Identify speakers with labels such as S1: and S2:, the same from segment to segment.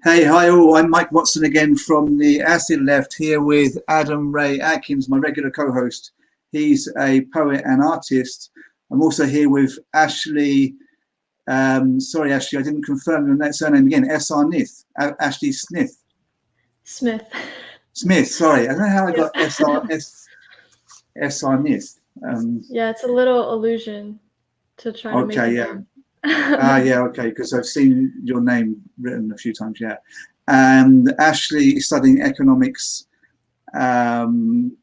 S1: Hey, hi all. I'm Mike Watson again from the Acid Left here with Adam Ray Adkins, my regular co-host. He's a poet and artist. I'm also here with Ashley. Sorry, Ashley, I didn't confirm your surname again. S.R. Nith. Ashley Smith.
S2: Smith.
S1: Smith. Sorry, I don't know how I got
S2: Yep.
S1: S.R. Nith.
S2: Yeah, it's a little illusion to try to make
S1: Okay,
S2: it
S1: yeah.
S2: known.
S1: Yeah, okay, because I've seen your name written a few times, yeah. And Ashley is studying economics, um,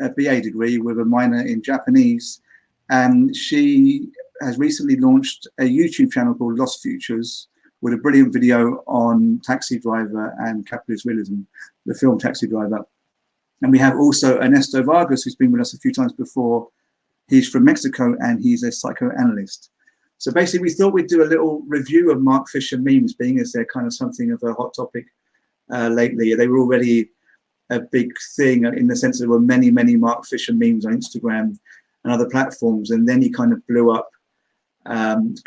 S1: a BA degree with a minor in Japanese. And she has recently launched a YouTube channel called Lost Futures with a brilliant video on Taxi Driver and capitalist realism, the film Taxi Driver. And we have also Ernesto Vargas, who's been with us a few times before. He's from Mexico and he's a psychoanalyst. So basically, we thought we'd do a little review of Mark Fisher memes, being as they're kind of something of a hot topic lately. They were already a big thing in the sense that there were many, many Mark Fisher memes on Instagram and other platforms. And then he kind of blew up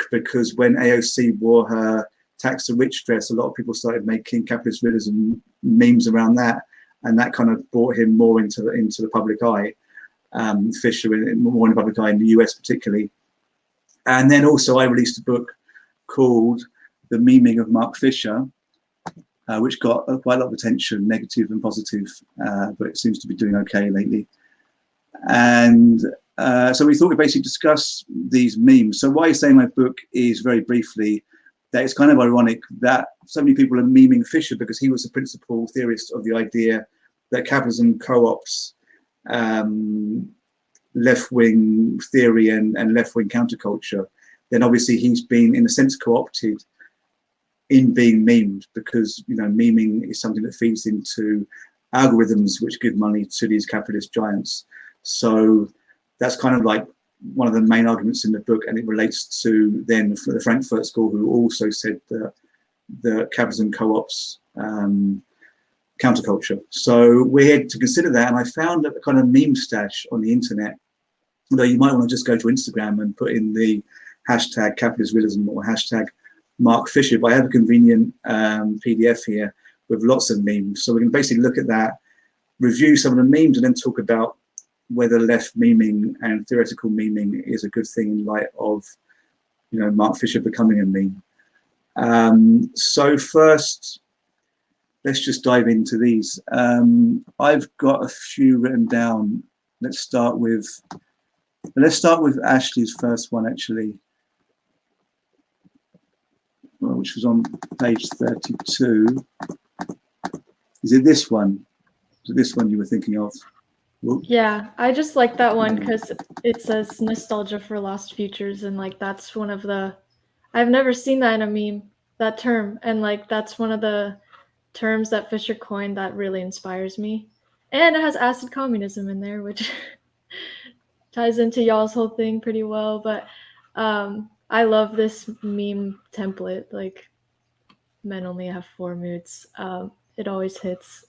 S1: because when AOC wore her tax the rich dress, a lot of people started making capitalist realism memes around that. And that kind of brought him more into the public eye. Fisher more in the public eye in the US particularly. And then also I released a book called The Memeing of Mark Fisher, which got quite a lot of attention, negative and positive, but it seems to be doing okay lately. And so we thought we'd basically discuss these memes. So why I say my book is very briefly that it's kind of ironic that so many people are memeing Fisher because he was the principal theorist of the idea that capitalism co-ops left-wing theory and left-wing counterculture. Then obviously he's been in a sense co-opted in being memed because memeing is something that feeds into algorithms which give money to these capitalist giants. So that's kind of like one of the main arguments in the book, and it relates to then the Frankfurt School, who also said that the capitalism co-ops counterculture. So we're here to consider that, and I found a kind of meme stash on the internet. Although you might want to just go to Instagram and put in the hashtag capitalist realism or hashtag Mark Fisher. But I have a convenient PDF here with lots of memes. So we can basically look at that, review some of the memes, and then talk about whether left memeing and theoretical memeing is a good thing in light of Mark Fisher becoming a meme. So first, let's just dive into these. I've got a few written down. Let's start with Ashley's first one, actually, which was on page 32. Is it this one? Is it this one you were thinking of?
S2: Whoop. Yeah, I just like that one because it says nostalgia for lost futures, and like that's one of the I've never seen that in a meme, that term, and like that's one of the terms that Fisher coined that really inspires me. And it has acid communism in there, which ties into y'all's whole thing pretty well. But I love this meme template. Like, men only have 4 moods. It always hits.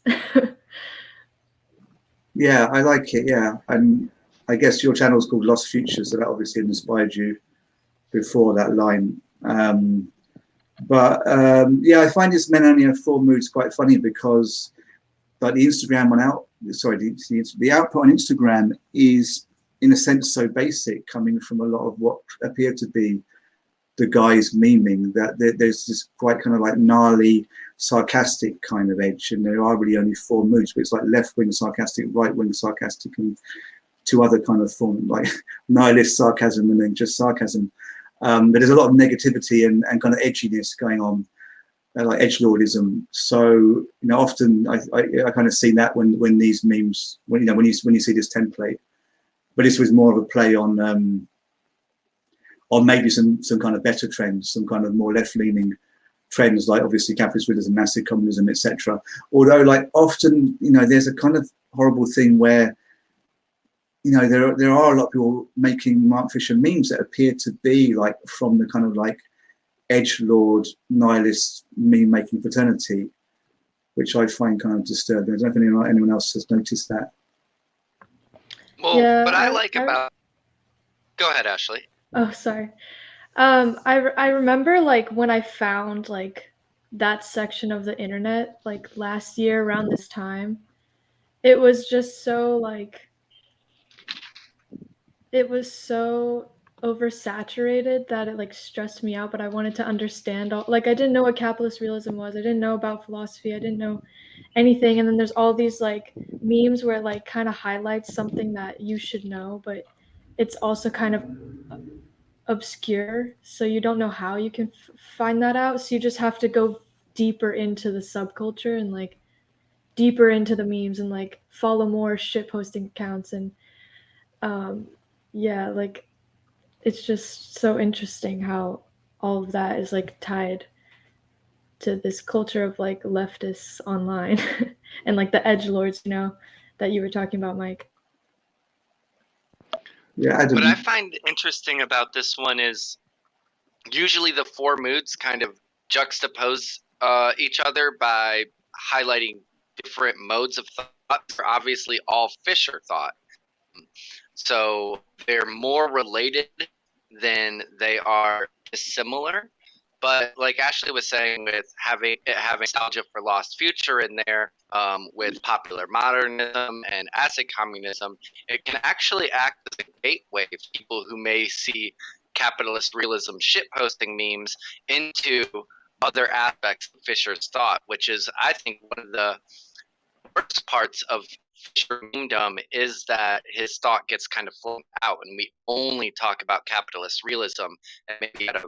S1: Yeah, I like it. Yeah, and I guess your channel is called Lost Futures, so that obviously inspired you before that line. Yeah, I find this men only have 4 moods quite funny because, like the Instagram one out, sorry, the output on Instagram is in a sense so basic, coming from a lot of what appear to be the guys memeing, that there's this quite kind of like gnarly, sarcastic kind of edge, and there are really only 4 moods, but it's like left-wing sarcastic, right-wing sarcastic, and 2 other kind of form like nihilist sarcasm and then just sarcasm. But there's a lot of negativity and kind of edginess going on, like edgelordism. So often I kind of see that when these memes, when you see this template, but this was more of a play on maybe some kind of better trends, some kind of more left-leaning trends, like obviously capitalist realism, massive communism, etc. Although, like often, there's a kind of horrible thing where, there are a lot of people making Mark Fisher memes that appear to be like from the kind of like edgelord nihilist meme-making fraternity, which I find kind of disturbing. I don't know if anyone else has noticed that.
S3: Well,
S2: yeah,
S3: what I like about... Go ahead, Ashley.
S2: Oh, sorry. I remember like when I found like that section of the internet, like last year around this time, it was just so like, it was so oversaturated that it like stressed me out, but I wanted to understand all, like I didn't know what capitalist realism was. I didn't know about philosophy. I didn't know anything. And then there's all these like memes where it like kind of highlights something that you should know, but it's also kind of obscure, so you don't know how you can find that out. So you just have to go deeper into the subculture and like deeper into the memes and like follow more shit posting accounts and yeah, like it's just so interesting how all of that is like tied to this culture of like leftists online and like the edgelords, you know, that you were talking about, Mike.
S1: Yeah, Adam.
S3: What I find interesting about this one is usually the four moods kind of juxtapose each other by highlighting different modes of thought. They're obviously all Fisher thought. So they're more related than they are dissimilar. But like Ashley was saying, with having nostalgia for lost future in there, with popular modernism and acid communism, it can actually act as a gateway for people who may see capitalist realism shitposting memes into other aspects of Fisher's thought, which is, I think, one of the worst parts of Fisher memedom is that his thought gets kind of flown out, and we only talk about capitalist realism and maybe at a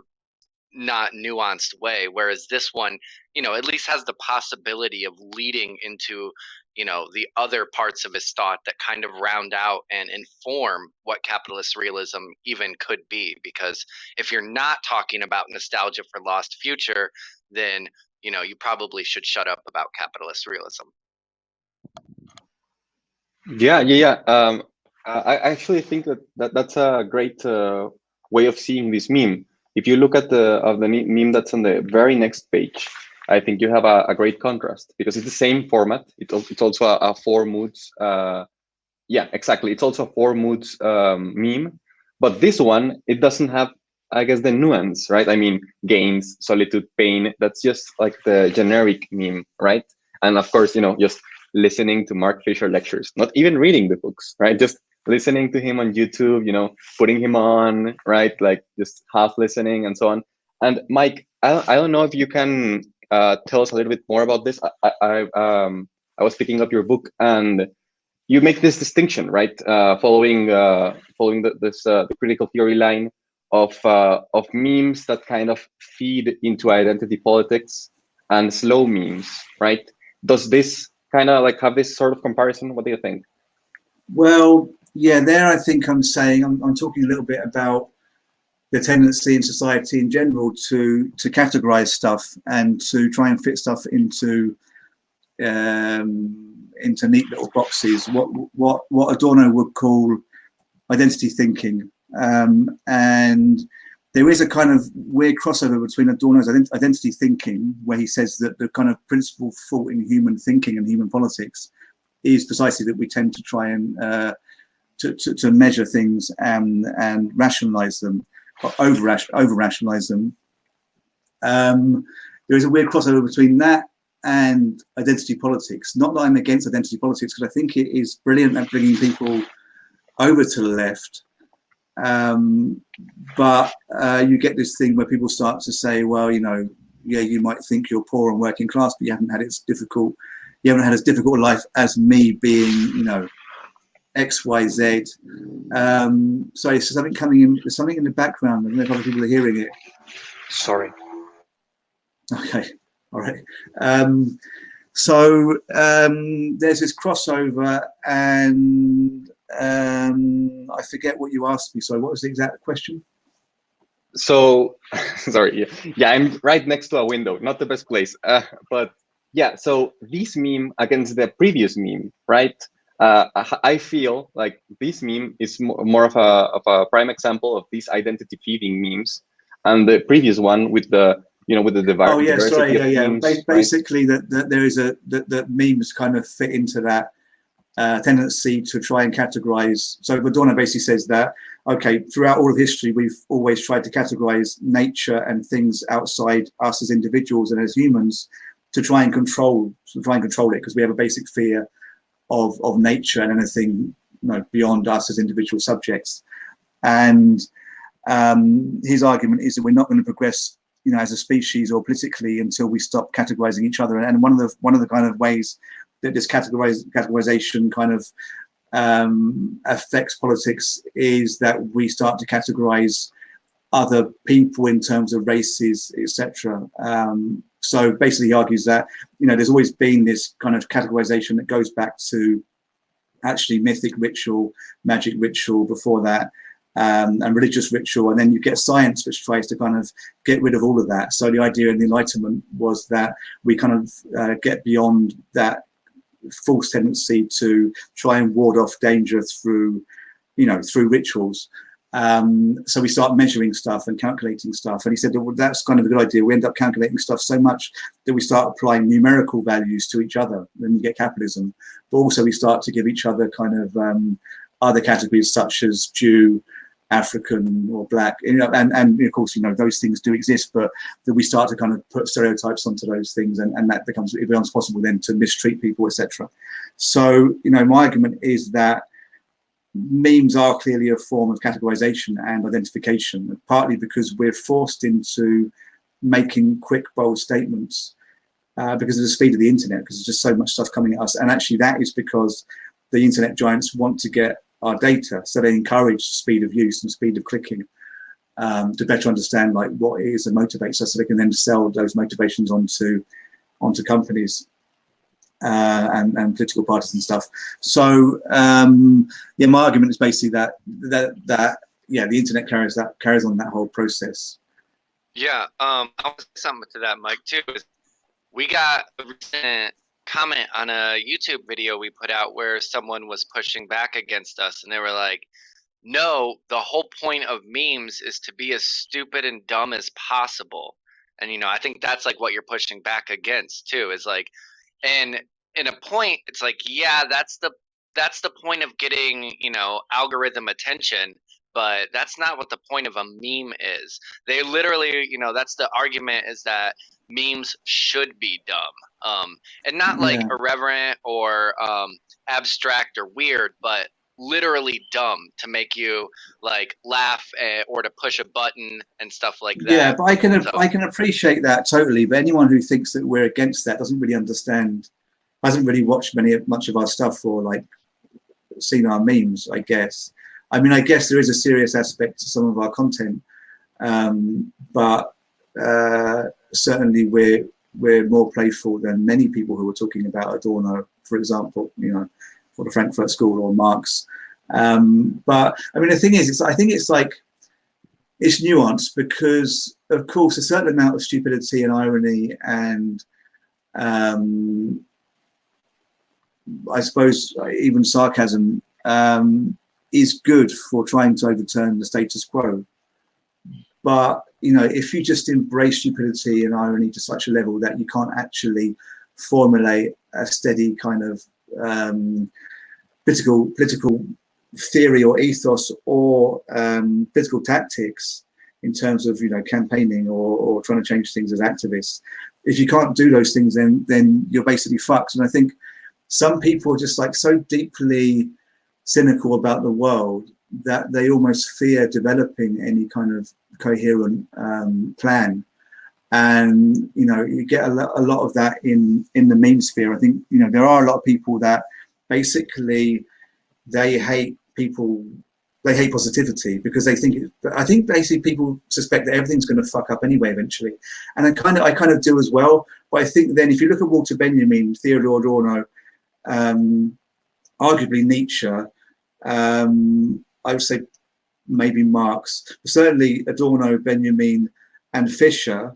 S3: not nuanced way, whereas this one, you know, at least has the possibility of leading into, you know, the other parts of his thought that kind of round out and inform what capitalist realism even could be. Because if you're not talking about nostalgia for lost future, then, you know, you probably should shut up about capitalist realism.
S4: Yeah. I actually think that's a great way of seeing this meme. If you look at the meme that's on the very next page, I think you have a great contrast, because it's the same format. It's also a four moods. Yeah, exactly. It's also a four moods meme, but this one, it doesn't have, I guess, the nuance, right? I mean, gains, solitude, pain. That's just like the generic meme, right? And of course, you know, just listening to Mark Fisher lectures, not even reading the books, right? Just listening to him on YouTube, you know, putting him on, right? Like just half listening and so on. And Mike, I don't know if you can tell us a little bit more about this. I was picking up your book, and you make this distinction, right? Following the critical theory line of memes that kind of feed into identity politics and slow memes, right? Does this kind of like have this sort of comparison? What do you think?
S1: Well, yeah, there I think I'm saying I'm talking a little bit about the tendency in society in general to categorize stuff and to try and fit stuff into neat little boxes. What Adorno would call identity thinking, and there is a kind of weird crossover between Adorno's identity thinking, where he says that the kind of principal fault in human thinking and human politics is precisely that we tend to try and to measure things and rationalize them, or over rationalize them. There is a weird crossover between that and identity politics. Not that I'm against identity politics, because I think it is brilliant at bringing people over to the left. But you get this thing where people start to say, well, you know, yeah, you might think you're poor and working class, but you haven't had as difficult a life as me being, you know, XYZ. Sorry, so something coming in. There's something in the background. I don't know if other people are hearing it.
S4: Sorry.
S1: Okay, all right. So there's this crossover, and I forget what you asked me. So what was the exact question?
S4: So, sorry. Yeah, I'm right next to a window. Not the best place. But yeah, so this meme against the previous meme, right? I feel like this meme is more of a prime example of these identity feeding memes, and the previous one with the, you know, with the diversity of memes,
S1: Basically, right? that there is that memes kind of fit into that tendency to try and categorize. So Adorno basically says that, okay, throughout all of history, we've always tried to categorize nature and things outside us as individuals and as humans to try and control it, because we have a basic fear of nature and anything, you know, beyond us as individual subjects. And his argument is that we're not going to progress, you know, as a species or politically until we stop categorizing each other. And one of the kind of ways that this categorization kind of affects politics is that we start to categorize other people in terms of races, etc. So basically, he argues that, you know, there's always been this kind of categorization that goes back to actually mythic ritual, magic ritual before that, and religious ritual, and then you get science which tries to kind of get rid of all of that. So the idea in the Enlightenment was that we kind of get beyond that false tendency to try and ward off danger through, you know, through rituals. So we start measuring stuff and calculating stuff. And he said, well, that's kind of a good idea. We end up calculating stuff so much that we start applying numerical values to each other. Then you get capitalism. But also we start to give each other kind of other categories such as Jew, African or black, you know, and of course, you know, those things do exist, but that we start to kind of put stereotypes onto those things, and that becomes, it becomes possible then to mistreat people, etc. So, you know, my argument is that memes are clearly a form of categorization and identification, partly because we're forced into making quick, bold statements because of the speed of the internet, because there's just so much stuff coming at us. And actually that is because the internet giants want to get our data, so they encourage speed of use and speed of clicking to better understand like what it is that motivates us, so they can then sell those motivations onto companies and political parties and stuff. So yeah, my argument is basically that yeah, the internet carries on that whole process.
S3: Yeah, I want to say something to that, Mike, too. Is we got a recent comment on a YouTube video we put out where someone was pushing back against us, and they were like, no, the whole point of memes is to be as stupid and dumb as possible. And, you know, I think that's like what you're pushing back against too, is like, and in a point, it's like, yeah, that's the point of getting, you know, algorithm attention, but that's not what the point of a meme is. They literally, you know, that's the argument, is that memes should be dumb, and not like irreverent or abstract or weird, but literally dumb to make you like laugh or to push a button and stuff like that.
S1: Yeah, but I can appreciate that totally. But anyone who thinks that we're against that doesn't really understand, hasn't really watched much of our stuff or like seen our memes, I guess. I mean, I guess there is a serious aspect to some of our content, but certainly we're more playful than many people who are talking about Adorno, for example, you know, for the Frankfurt School or Marx. But I mean, the thing is, I think it's like, it's nuanced, because of course a certain amount of stupidity and irony and I suppose even sarcasm is good for trying to overturn the status quo. But, you know, if you just embrace stupidity and irony to such a level that you can't actually formulate a steady kind of political theory or ethos or political tactics in terms of, you know, campaigning or trying to change things as activists, if you can't do those things, then you're basically fucked. And I think some people are just like so deeply cynical about the world that they almost fear developing any kind of coherent plan. And, you know, you get a lot of that in the meme sphere. I think, you know, there are a lot of people that basically they hate positivity because they think I think basically people suspect that everything's going to fuck up anyway eventually. And I kind of do as well. But I think then if you look at Walter Benjamin, Theodore Adorno, arguably Nietzsche, I would say maybe Marx, certainly Adorno, Benjamin, and Fischer,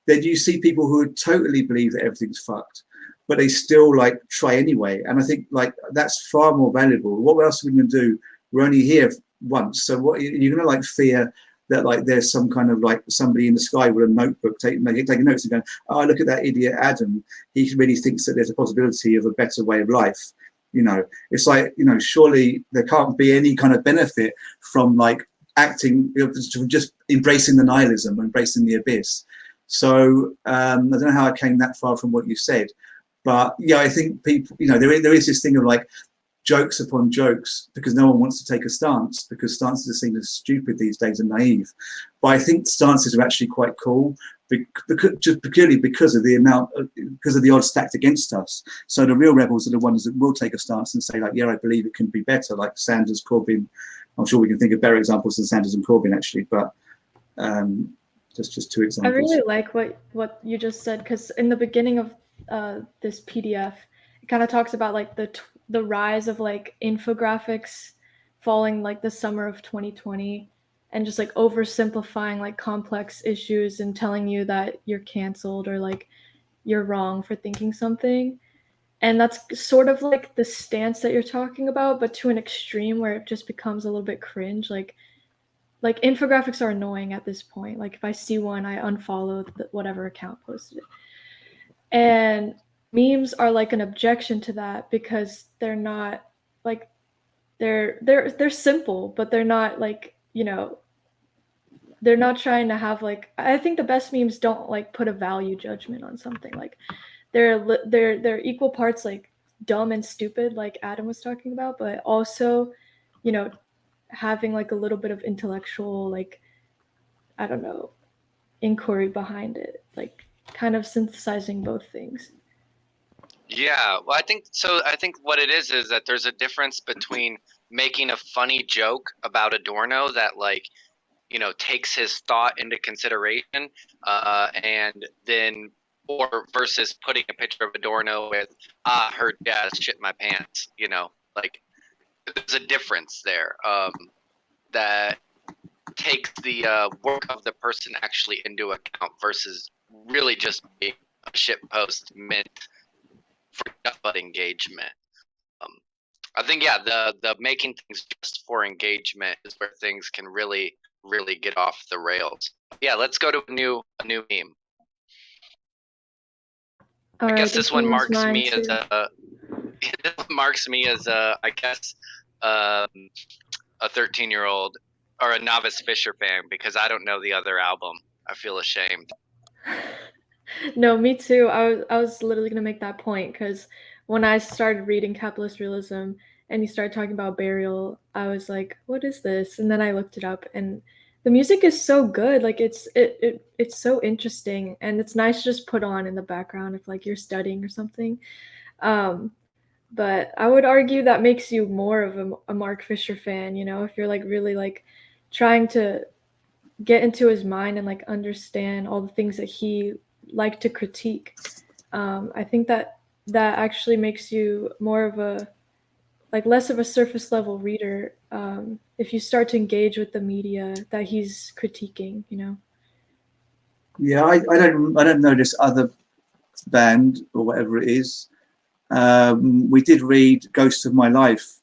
S1: then you see people who would totally believe that everything's fucked, but they still like try anyway. And I think like that's far more valuable. What else are we going to do? We're only here once, so what you're going to like fear that like there's some kind of like somebody in the sky with a notebook taking notes and going, oh, look at that idiot Adam. He really thinks that there's a possibility of a better way of life. You know, it's like, you know, surely there can't be any kind of benefit from like acting, just embracing the nihilism, embracing the abyss. So I don't know how I came that far from what you said, but yeah, I think people, you know, there is this thing of like jokes upon jokes because no one wants to take a stance, because stances are seen as stupid these days and naive. But I think stances are actually quite cool, just purely because of the amount, because of the odds stacked against us. So the real rebels are the ones that will take a stance and say like, yeah, I believe it can be better, like Sanders, Corbyn. I'm sure we can think of better examples than Sanders and Corbyn actually, but just two examples.
S2: I really like what you just said, because in the beginning of this PDF, it kind of talks about like the rise of like infographics following like the summer of 2020, and just like oversimplifying like complex issues and telling you that you're canceled or like you're wrong for thinking something. And that's sort of like the stance that you're talking about, but to an extreme where it just becomes a little bit cringe. Like infographics are annoying at this point. Like if I see one, I unfollow whatever account posted it. And memes are like an objection to that, because they're not like, they're simple, but they're not like, you know, they're not trying to have like, I think the best memes don't like put a value judgment on something. Like they're equal parts like dumb and stupid, like Adam was talking about, but also, you know, having like a little bit of intellectual, like, I don't know, inquiry behind it, like kind of synthesizing both things.
S3: Yeah, well, I think so. I think what it is that there's a difference between making a funny joke about Adorno that, like, you know, takes his thought into consideration, and then, or versus putting a picture of Adorno with, her jazz shit in my pants. You know, like, there's a difference there, that takes the work of the person actually into account versus really just being a shit post meant for but engagement. I think, yeah, the making things just for engagement is where things can really get off the rails. Yeah, let's go to a new meme. I guess this one marks me as a I guess a 13-year-old or a novice Fisher fan, because I don't know the other album. I feel ashamed.
S2: No, me too. I was literally gonna make that point, because when I started reading Capitalist Realism and you started talking about Burial, I was like, what is this? And then I looked it up, and the music is so good. Like it's so interesting, and it's nice to just put on in the background if like you're studying or something. But I would argue that makes you more of a Mark Fisher fan, you know, if you're like really like trying to get into his mind and like understand all the things that he liked to critique. I think that actually makes you more of a, like, less of a surface level reader, if you start to engage with the media that he's critiquing, you know.
S1: Yeah, I don't know this other band or whatever it is. We did read Ghost of My Life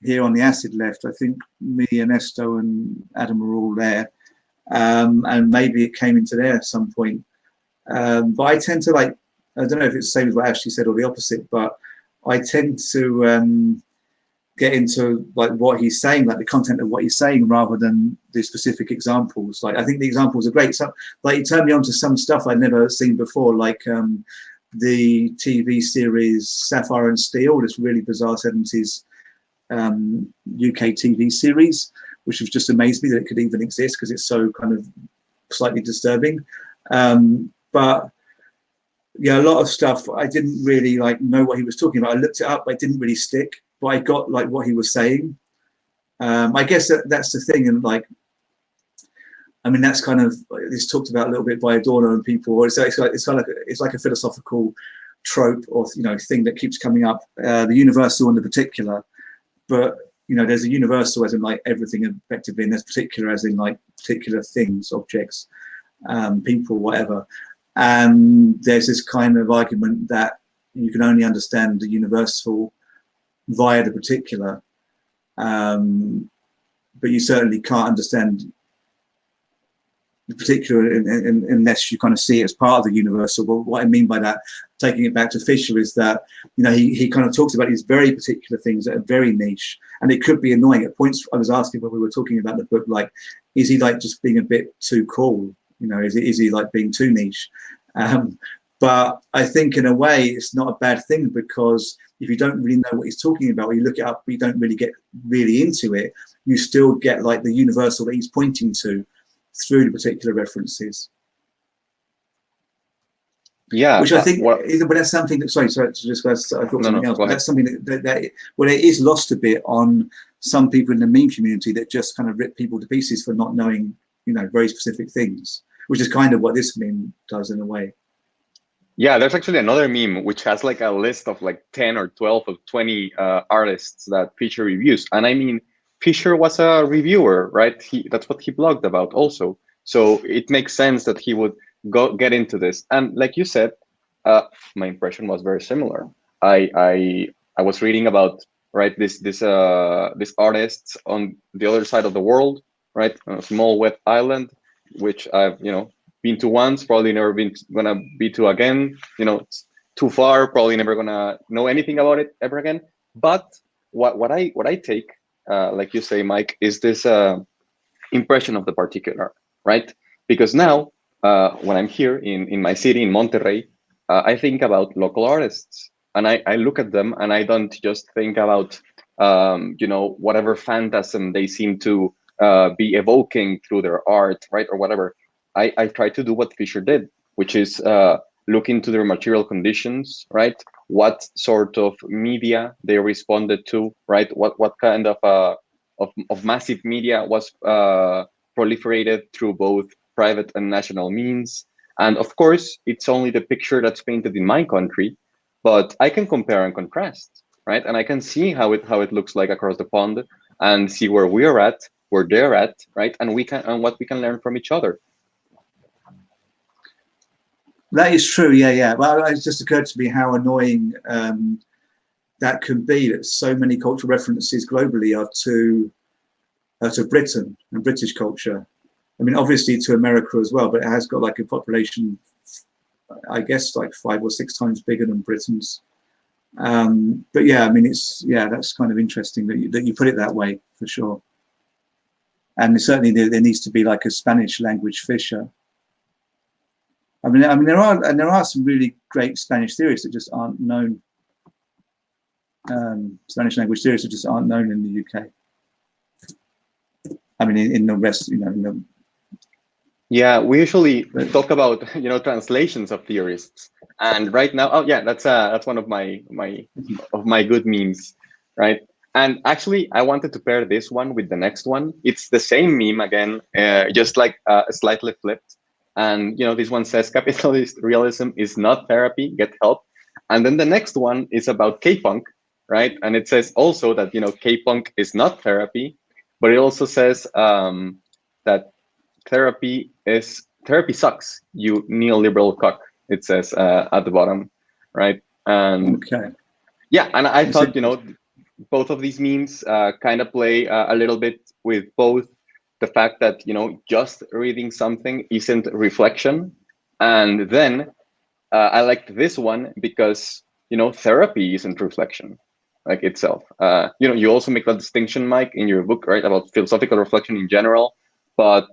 S1: here on the Acid Left. I think me, Ernesto, and Adam were all there, and maybe it came into there at some point. But I tend to like, I don't know if it's the same as what Ashley said or the opposite, but I tend to get into like what he's saying, like the content of what he's saying, rather than the specific examples. Like I think the examples are great. So like he turned me on to some stuff I'd never seen before, like the TV series Sapphire and Steel, this really bizarre 70s UK TV series, which has just amazed me that it could even exist, because it's so kind of slightly disturbing. But yeah, a lot of stuff I didn't really like know what he was talking about. I looked it up, but it didn't really stick. But I got like what he was saying. I guess that's the thing, and like, I mean, that's kind of, it's talked about a little bit by Adorno and people. It's like a philosophical trope or, you know, thing that keeps coming up. The universal and the particular, but you know, there's a universal as in like everything effectively, and there's particular as in like particular things, objects, people, whatever. And there's this kind of argument that you can only understand the universal via the particular, but you certainly can't understand particular, unless you kind of see it as part of the universal. But what I mean by that, taking it back to Fisher, is that, you know, he kind of talks about these very particular things that are very niche, and it could be annoying at points. I was asking when we were talking about the book, like, is he like just being a bit too cool? You know, is he like being too niche? But I think in a way it's not a bad thing, because if you don't really know what he's talking about, or you look it up, but you don't really get really into it, you still get like the universal that he's pointing to through the particular references.
S4: Yeah,
S1: which I think, but that's something that, sorry, I thought something else. But that's something that well, it is lost a bit on some people in the meme community that just kind of rip people to pieces for not knowing, you know, very specific things, which is kind of what this meme does in a way.
S4: Yeah, there's actually another meme which has like a list of like 10 or 12 or 20 artists that Fisher reviews. And I mean, Fisher was a reviewer, right? That's what he blogged about also. So it makes sense that he would get into this. And like you said, my impression was very similar. I was reading about, right, this artists on the other side of the world, right, on a small wet island, which I've, you know, been to once, probably never gonna be to again. You know, it's too far, probably never gonna know anything about it ever again. But what I take, like you say, Mike, is this impression of the particular, right? Because now, when I'm here in my city, in Monterrey, I think about local artists, and I look at them, and I don't just think about, you know, whatever phantasm they seem to be evoking through their art, right, or whatever. I try to do what Fisher did, which is look into their material conditions, right? What sort of media they responded to, right? What kind of massive media was proliferated through both private and national means. And of course, it's only the picture that's painted in my country, but I can compare and contrast, right? And I can see how it looks like across the pond, and see where we're at, where they're at, right? And what we can learn from each other.
S1: That is true, yeah. Well, it just occurred to me how annoying that can be, that so many cultural references globally are to Britain and British culture. I mean, obviously to America as well, but it has got like a population, I guess, like 5 or 6 times bigger than Britain's. But yeah, I mean, that's kind of interesting that you put it that way, for sure. And certainly there needs to be like a Spanish language Fisher. I mean, there are some really great Spanish theorists that just aren't known. Spanish language theorists that just aren't known in the UK. I mean, in the West, you know.
S4: Yeah, we usually talk about, you know, translations of theorists, and right now, oh yeah, that's one of my good memes, right? And actually, I wanted to pair this one with the next one. It's the same meme again, just like slightly flipped. And, you know, this one says capitalist realism is not therapy, get help. And then the next one is about K-punk, right? And it says also that, you know, K-punk is not therapy, but it also says that therapy sucks, you neoliberal cuck, it says at the bottom, right? And
S1: okay.
S4: Yeah, and I thought, you know, both of these memes kind of play a little bit with both the fact that, you know, just reading something isn't reflection. And then I liked this one because, you know, therapy isn't reflection like itself. You know, you also make that distinction, Mike, in your book, right, about philosophical reflection in general. But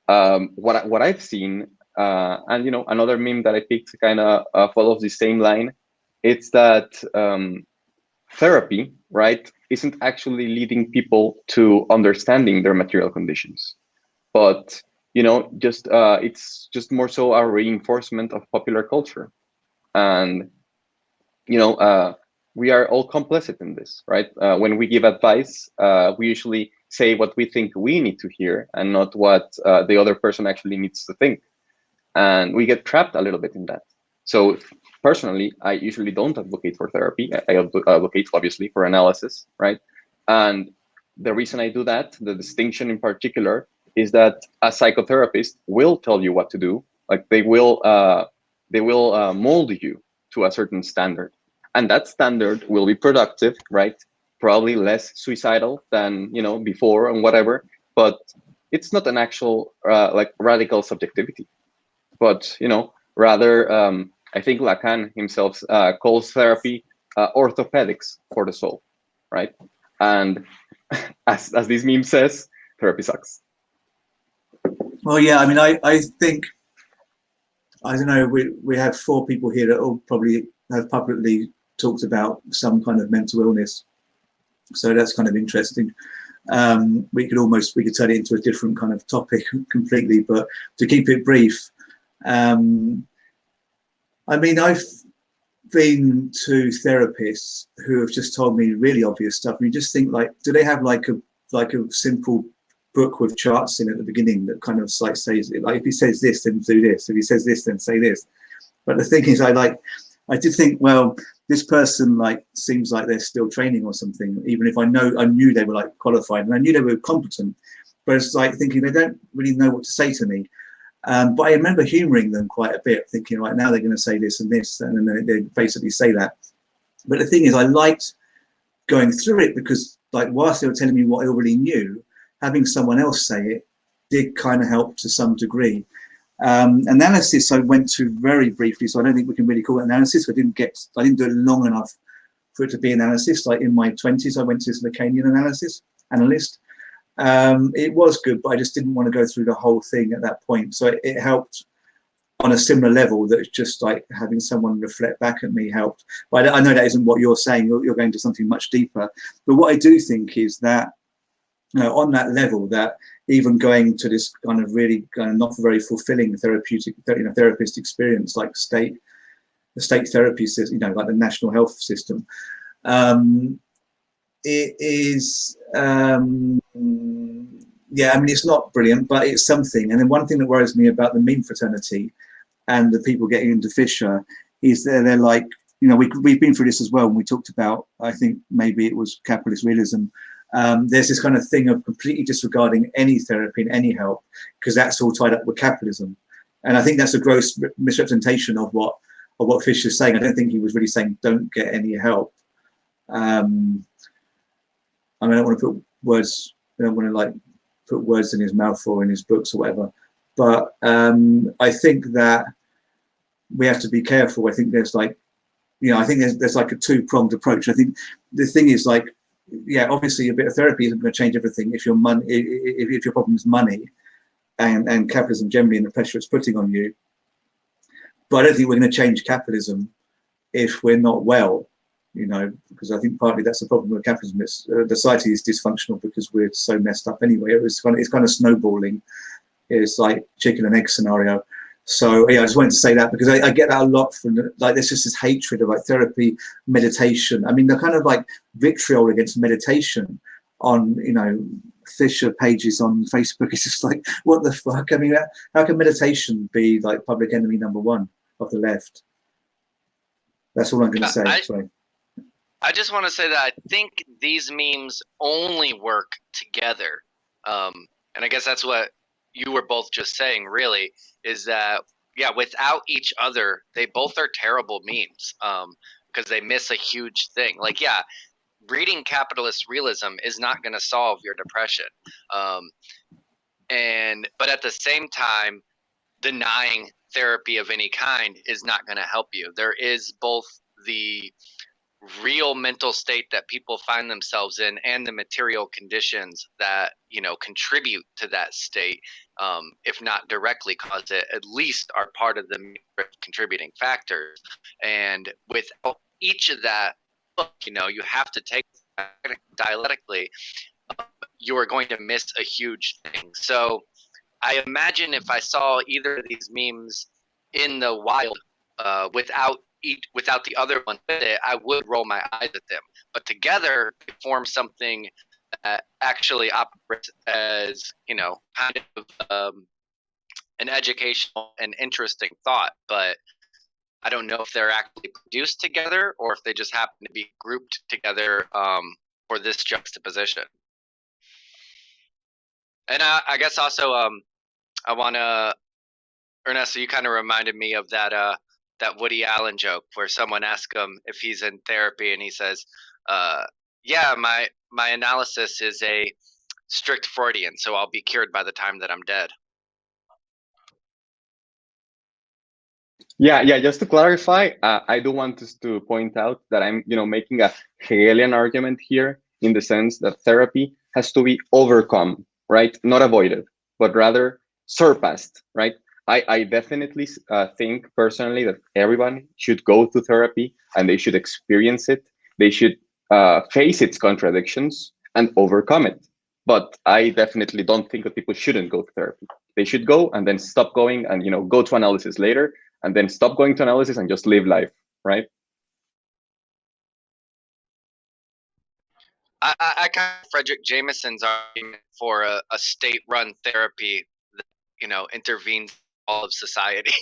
S4: what I've seen, and, you know, another meme that I picked kind of follows the same line, it's that therapy, right, isn't actually leading people to understanding their material conditions, but, you know, just it's just more so a reinforcement of popular culture. And, you know, we are all complicit in this, right? When we give advice, we usually say what we think we need to hear and not what the other person actually needs to think, and we get trapped a little bit in that. So personally, I usually don't advocate for therapy. I advocate, obviously, for analysis, right? And the reason I do that, the distinction in particular, is that a psychotherapist will tell you what to do. Like they will mold you to a certain standard, and that standard will be productive, right? Probably less suicidal than, you know, before and whatever. But it's not an actual like radical subjectivity, but rather I think Lacan himself calls therapy orthopedics for the soul, right? And as this meme says, therapy sucks.
S1: Well, yeah, I mean, I think, I don't know, we have 4 people here that all probably have publicly talked about some kind of mental illness. So that's kind of interesting. We could turn it into a different kind of topic completely, but to keep it brief, I mean, I've been to therapists who have just told me really obvious stuff. And you just think, like, do they have like a simple book with charts in at the beginning that kind of like says, like, if he says this, then do this. If he says this, then say this. But the thing is, I did think, well, this person like seems like they're still training or something, even if I knew they were like qualified and I knew they were competent, but it's like thinking they don't really know what to say to me. But I remember humoring them quite a bit, thinking, right, now they're going to say this and this, and then they basically say that. But the thing is, I liked going through it because, like, whilst they were telling me what I already knew, having someone else say it did kind of help to some degree. Analysis I went to very briefly, so I don't think we can really call it analysis. I didn't do it long enough for it to be analysis. Like in my 20s, I went to this Lacanian analyst. It was good, but I just didn't want to go through the whole thing at that point. So it helped on a similar level, that it's just like having someone reflect back at me helped. But I know that isn't what you're saying. You're going to something much deeper. But what I do think is that, on that level, that even going to this kind of really kind of not very fulfilling therapeutic, therapist experience, like the state therapy system, like the national health system, it is, yeah, I mean, it's not brilliant, but it's something. And then one thing that worries me about the meme fraternity and the people getting into Fisher is they're like, we've been through this as well, and we talked about, I think maybe it was capitalist realism. There's this kind of thing of completely disregarding any therapy and any help because that's all tied up with capitalism. And I think that's a gross misrepresentation of what Fisher's saying. I don't think he was really saying don't get any help. I mean, I don't want to put words. I don't want to like put words in his mouth or in his books or whatever. But I think that we have to be careful. I think there's like, I think there's like a 2-pronged approach. I think the thing is like, yeah, obviously a bit of therapy isn't going to change everything if your problem is money and capitalism generally and the pressure it's putting on you. But I don't think we're going to change capitalism if we're not well. Because I think partly that's the problem with capitalism. It's, the society is dysfunctional because we're so messed up anyway. It's kind of snowballing. It's like chicken and egg scenario. So yeah, I just wanted to say that because I get that a lot from like there's just this hatred of like therapy, meditation. I mean, the kind of like vitriol against meditation on Fisher pages on Facebook is just like, what the fuck? I mean, how can meditation be like public enemy #1 of the left? That's all I'm going to say. Sorry.
S3: I just want to say that I think these memes only work together. And I guess that's what you were both just saying, really, is that, yeah, without each other, they both are terrible memes because they miss a huge thing. Like, yeah, reading capitalist realism is not going to solve your depression. But at the same time, denying therapy of any kind is not going to help you. There is both the real mental state that people find themselves in and the material conditions that contribute to that state, if not directly cause it, at least are part of the contributing factors. And without each of that, you have to take dialectically, you are going to miss a huge thing. So I imagine if I saw either of these memes in the wild without the other one with it, I would roll my eyes at them. But together, they form something that actually operates as, kind of an educational and interesting thought. But I don't know if they're actually produced together or if they just happen to be grouped together for this juxtaposition. And I guess also I want to, Ernesto, you kind of reminded me of that Woody Allen joke where someone asks him if he's in therapy and he says, yeah, my analysis is a strict Freudian, so I'll be cured by the time that I'm dead.
S4: Yeah, yeah. Just to clarify, I do want to point out that I'm, making a Hegelian argument here in the sense that therapy has to be overcome, right? Not avoided, but rather surpassed, right? I definitely think personally that everyone should go to therapy and they should experience it. They should face its contradictions and overcome it. But I definitely don't think that people shouldn't go to therapy. They should go and then stop going and go to analysis later, and then stop going to analysis and just live life, right?
S3: I kind of Frederick Jameson's argument for a state-run therapy that intervenes in all of society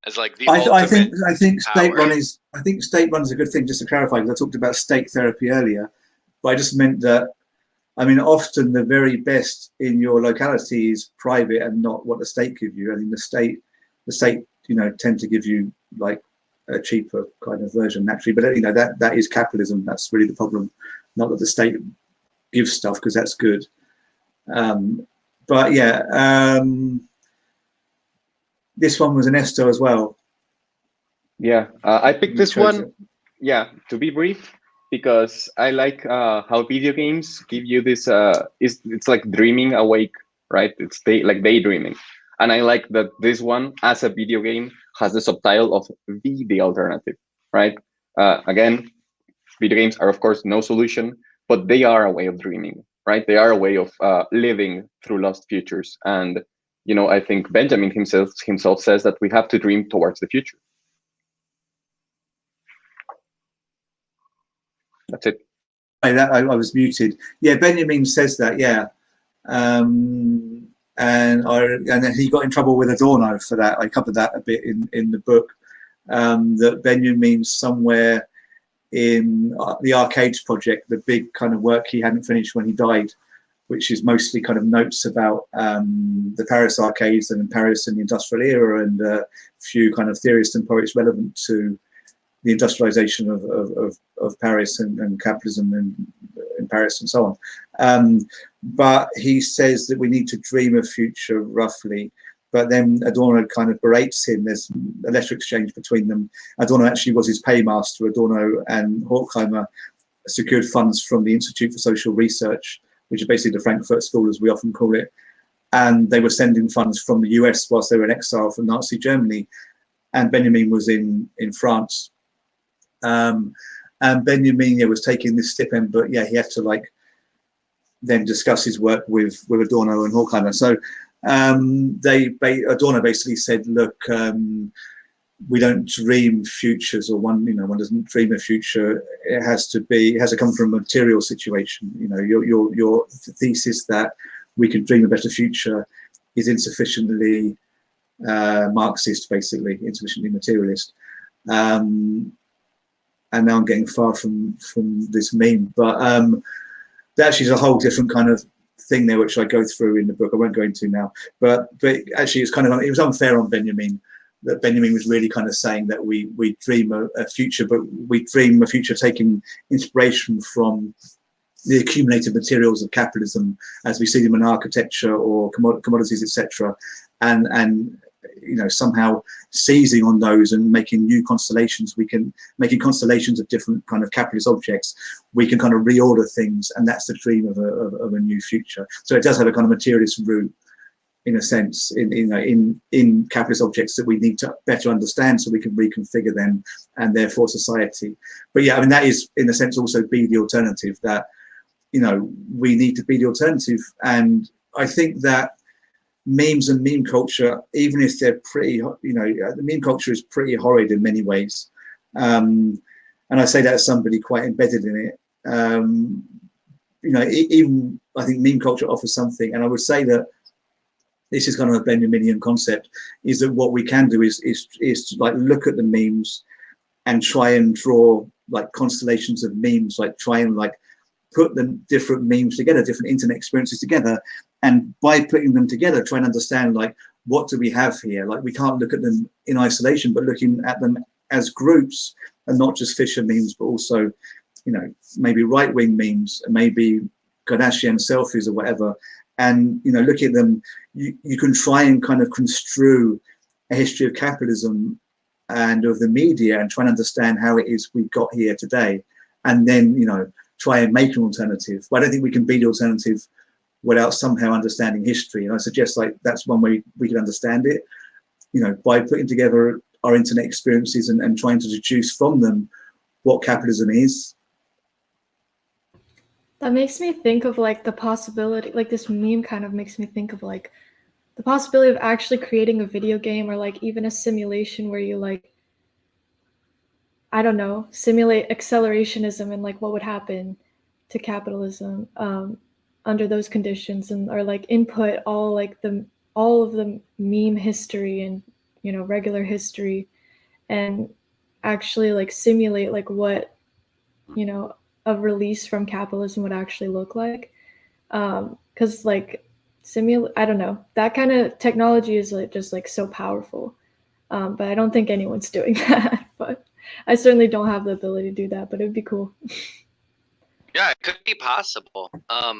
S3: as like the ultimate
S1: I think state
S3: power.
S1: run is a good thing. Just to clarify, because I talked about state therapy earlier, but I just meant that, I mean, often the very best in your locality is private and not what the state gives you. I mean, the state, tend to give you like a cheaper kind of version naturally. But that is capitalism. That's really the problem. Not that the state gives stuff, because that's good. But yeah, this one was Ernesto as well.
S4: Yeah, I picked this one. Yeah, to be brief, because I like how video games give you this. It's like dreaming awake, right? It's like daydreaming, and I like that this one, as a video game, has the subtitle of the alternative, right? Again, video games are of course no solution, but they are a way of dreaming, right? They are a way of living through lost futures, and I think Benjamin himself says that we have to dream towards the future. That's it.
S1: I was muted. Yeah, Benjamin says that. Yeah, and then he got in trouble with Adorno for that. I covered that a bit in the book. That Benjamin somewhere in the Arcades project, the big kind of work he hadn't finished when he died, which is mostly kind of notes about the Paris arcades and Paris in the industrial era, and a few kind of theorists and poets relevant to the industrialization of Paris and capitalism in Paris and so on. But he says that we need to dream of future roughly. But then Adorno kind of berates him. There's a letter exchange between them. Adorno actually was his paymaster. Adorno and Horkheimer secured funds from the Institute for Social Research, which is basically the Frankfurt School, as we often call it. And they were sending funds from the US whilst they were in exile from Nazi Germany. And Benjamin was in France. And Benjamin was taking this stipend, but he had to then discuss his work with Adorno and Horkheimer. So Adorno basically said, look, we don't dream futures, or one doesn't dream a future. It has to come from a material situation. Your thesis that we can dream a better future is insufficiently Marxist, basically, insufficiently materialist. And now I'm getting far from this meme, but that actually is a whole different kind of thing there, which I go through in the book. I won't go into now, but actually it was unfair on Benjamin, that Benjamin was really kind of saying that we dream a future, but we dream a future taking inspiration from the accumulated materials of capitalism as we see them in architecture or commodities, etc., and somehow seizing on those and making new constellations. Making constellations of different kind of capitalist objects. We can kind of reorder things, and that's the dream of a new future. So it does have a kind of materialist root, in a sense, in capitalist objects that we need to better understand, so we can reconfigure them and therefore society. But yeah, I mean, that is in a sense also be the alternative. That we need to be the alternative, and I think that memes and meme culture, even if they're pretty, the meme culture is pretty horrid in many ways. And I say that as somebody quite embedded in it. Even I think meme culture offers something. And I would say that this is kind of a Benjaminian concept, is that what we can do is to look at the memes and try and draw constellations of memes, try and put the different memes together, different internet experiences together, and by putting them together, try and understand what do we have here. We can't look at them in isolation, but looking at them as groups, and not just Fisher memes, but also maybe right-wing memes, and maybe Kardashian selfies or whatever, and look at them. You can try and kind of construe a history of capitalism and of the media and try and understand how it is we got here today, and then try and make an alternative. But I don't think we can be the alternative without somehow understanding history. And I suggest that's one way we can understand it, by putting together our internet experiences and trying to deduce from them what capitalism is.
S2: That makes me think of the possibility, this meme kind of makes me think of the possibility of actually creating a video game, or even a simulation where you I don't know, simulate accelerationism and what would happen to capitalism under those conditions, and or input all of the meme history and regular history, and actually simulate what a release from capitalism would actually look like. Because I don't know, that kind of technology is just so powerful, but I don't think anyone's doing that. But I certainly don't have the ability to do that, but it would be cool.
S3: Yeah, it could be possible. I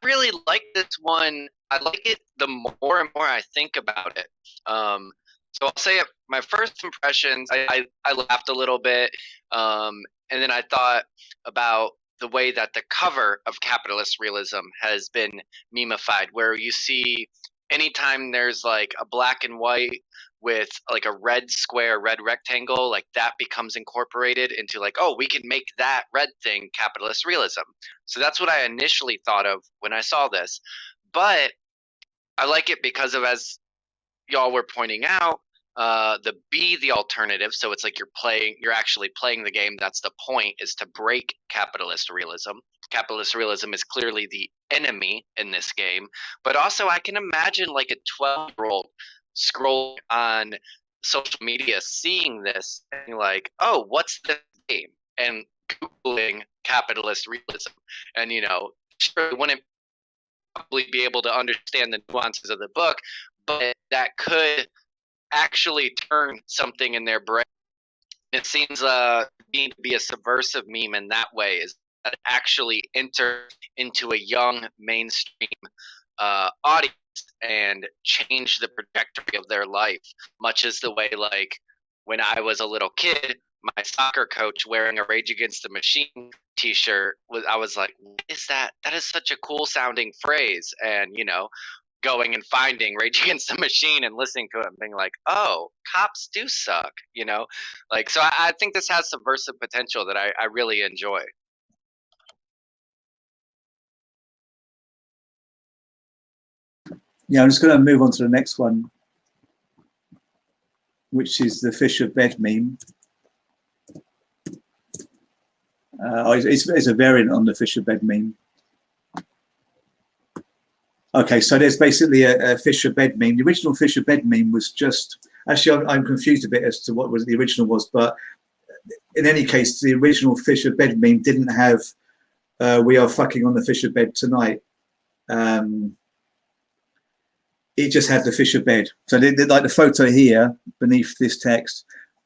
S3: really like this one. I like it the more and more I think about it. So I'll say my first impressions, I laughed a little bit, and then I thought about the way that the cover of Capitalist Realism has been memeified, where you see anytime there's a black and white with a red square, red rectangle, that becomes incorporated into oh, we can make that red thing capitalist realism. So that's what I initially thought of when I saw this. But I like it because of, as y'all were pointing out, the alternative. So it's you're actually playing the game. That's the point, is to break capitalist realism. Capitalist realism is clearly the enemy in this game. But also I can imagine a 12-year-old scrolling on social media, seeing this and oh, what's this game? And Googling capitalist realism. And, sure, they wouldn't probably be able to understand the nuances of the book, but that could actually turn something in their brain. It seems to be a subversive meme in that way, is that it actually enter into a young mainstream audience and change the trajectory of their life, much as the way when I was a little kid, my soccer coach wearing a Rage Against the Machine t-shirt, I was like, what is that? That is such a cool sounding phrase. And going and finding Rage Against the Machine and listening to it and being like, oh, cops do suck, so I think this has subversive potential that I really enjoy.
S1: Yeah, I'm just going to move on to the next one, which is the fish of bed meme. It's a variant on the fish of bed meme. Okay, so there's basically a fish of bed meme. The original fish of bed meme was just, actually I'm confused a bit as to what the original was, but in any case, the original fish of bed meme didn't have we are fucking on the fish of bed tonight. It just had the fish of bed. So they like the photo here beneath this text,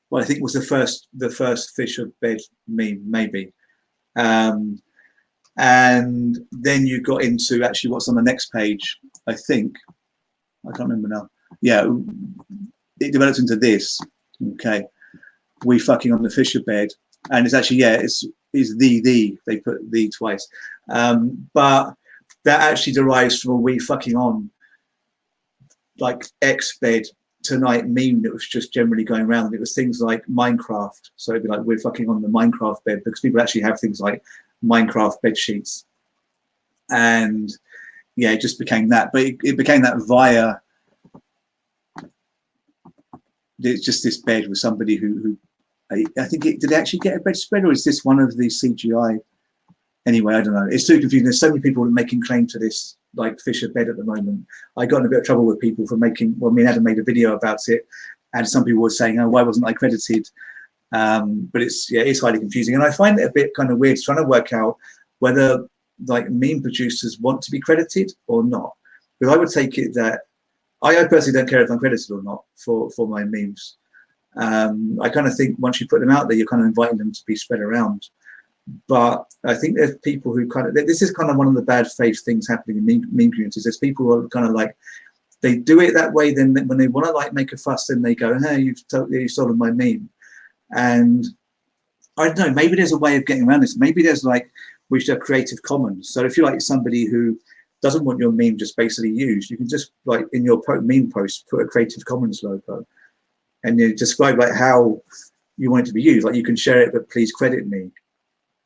S1: well, I think was the first fish of bed meme, maybe. And then you got into actually what's on the next page, I think. I can't remember now. Yeah, it developed into this. Okay, we fucking on the fish of bed. And it's actually, yeah, it's the, they put the twice. But that actually derives from a we fucking on X bed tonight meme that was just generally going around. And it was things like Minecraft. So it'd be we're fucking on the Minecraft bed, because people actually have things like Minecraft bed sheets. And yeah, it just became that. But it became that via it's just this bed with somebody who I think did they actually get a bedspread, or is this one of the CGI? Anyway, I don't know. It's too confusing. There's so many people making claim to this fish of bed at the moment. I got in a bit of trouble with people for making, well, me and Adam made a video about it, and some people were saying, oh, why wasn't I credited? But it's highly confusing. And I find it a bit kind of weird trying to work out whether meme producers want to be credited or not. Because I would take it that I personally don't care if I'm credited or not for my memes. I kind of think once you put them out there, you're kind of inviting them to be spread around. But I think there's people who kind of, this is kind of one of the bad faith things happening in meme communities. There's people who are kind of like, they do it that way, then when they want to like make a fuss, then they go, hey, you've stolen my meme. And I don't know, maybe there's a way of getting around this. Maybe there's like, we should have Creative Commons. So if you're like somebody who doesn't want your meme just basically used, you can just like in your meme post, put a Creative Commons logo and you describe like how you want it to be used. Like you can share it, but please credit me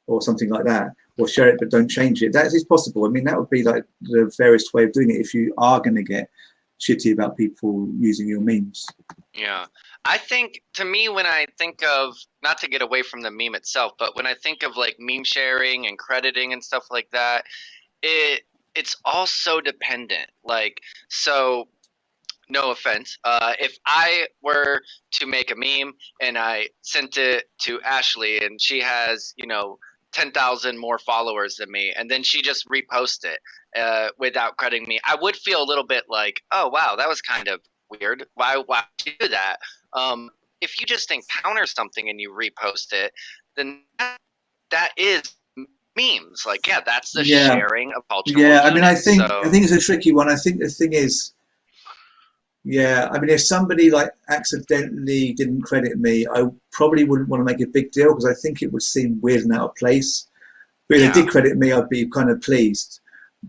S1: or something like that, or share it, but don't change it. That is possible. I mean, that would be like the fairest way of doing it if you are going to get shitty about people using your memes.
S3: Yeah. I think, to me, when I think of, not to get away from the meme itself, but when I think of like meme sharing and crediting and stuff like that, it's all so dependent. Like, so no offense, if I were to make a meme and I sent it to Ashley and she has, 10,000 more followers than me, and then she just reposts it without crediting me, I would feel a little bit like, oh wow, that was kind of weird. Why would you do that? If you just encounter something and you repost it, then that is memes. Like, yeah, that's the sharing of cultural.
S1: Yeah, I mean, I think it's a tricky one. I think the thing is, yeah, I mean, if somebody like accidentally didn't credit me, I probably wouldn't want to make a big deal because I think it would seem weird and out of place. But if they did credit me, I'd be kind of pleased.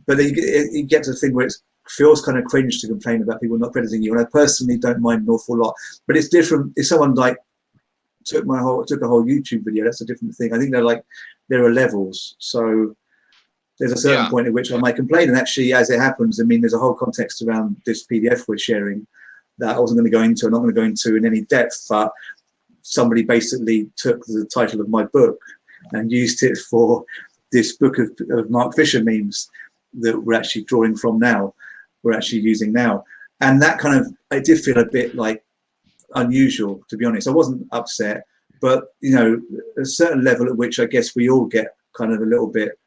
S1: But then you get to the thing where it feels kind of cringe to complain about people not crediting you, and I personally don't mind an awful lot. But it's different if someone like took a whole YouTube video. That's a different thing. I think there are levels. So there's a certain point at which I might complain, and actually, as it happens, I mean, there's a whole context around this PDF we're sharing that I wasn't going to go into. I'm not going to go into in any depth, but somebody basically took the title of my book and used it for this book of Mark Fisher memes that we're actually drawing from now, we're actually using now. And that kind of, I did feel a bit like unusual, to be honest. I wasn't upset, but, a certain level at which I guess we all get kind of a little bit,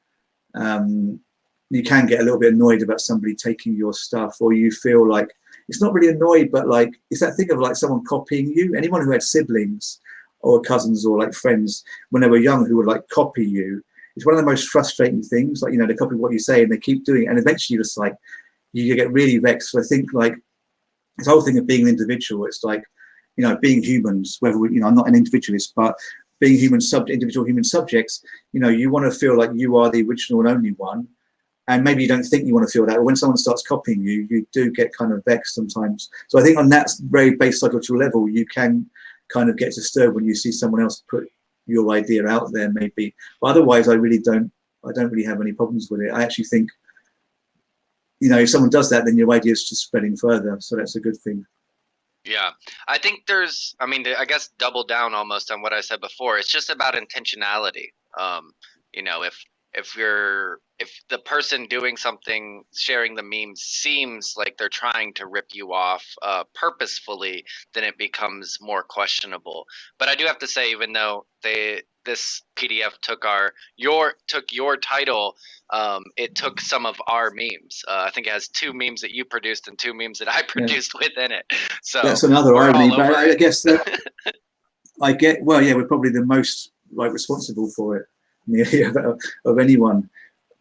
S1: you can get a little bit annoyed about somebody taking your stuff, or you feel like, it's not really annoyed, but like, it's that thing of like someone copying you. Anyone who had siblings or cousins or like friends when they were young who would like copy you, it's one of the most frustrating things. Like, they copy what you say and they keep doing it. And eventually you're just like, you get really vexed. So I think like this whole thing of being an individual, it's like, being humans, whether we, I'm not an individualist, but being individual human subjects, you want to feel like you are the original and only one. And maybe you don't think you want to feel that, but when someone starts copying you, you do get kind of vexed sometimes. So I think on that very base psychological level, you can kind of get disturbed when you see someone else put your idea out there, maybe. But otherwise, I don't really have any problems with it. I actually think, if someone does that, then your idea is just spreading further. So that's a good thing.
S3: Yeah, I think I guess double down almost on what I said before. It's just about intentionality. If the person doing something, sharing the meme, seems like they're trying to rip you off purposefully, then it becomes more questionable. But I do have to say, even though this PDF took your title, it took some of our memes. I think it has 2 memes that you produced and 2 memes that I produced within it. So
S1: that's another irony. But I guess that we're probably the most responsible for it of anyone.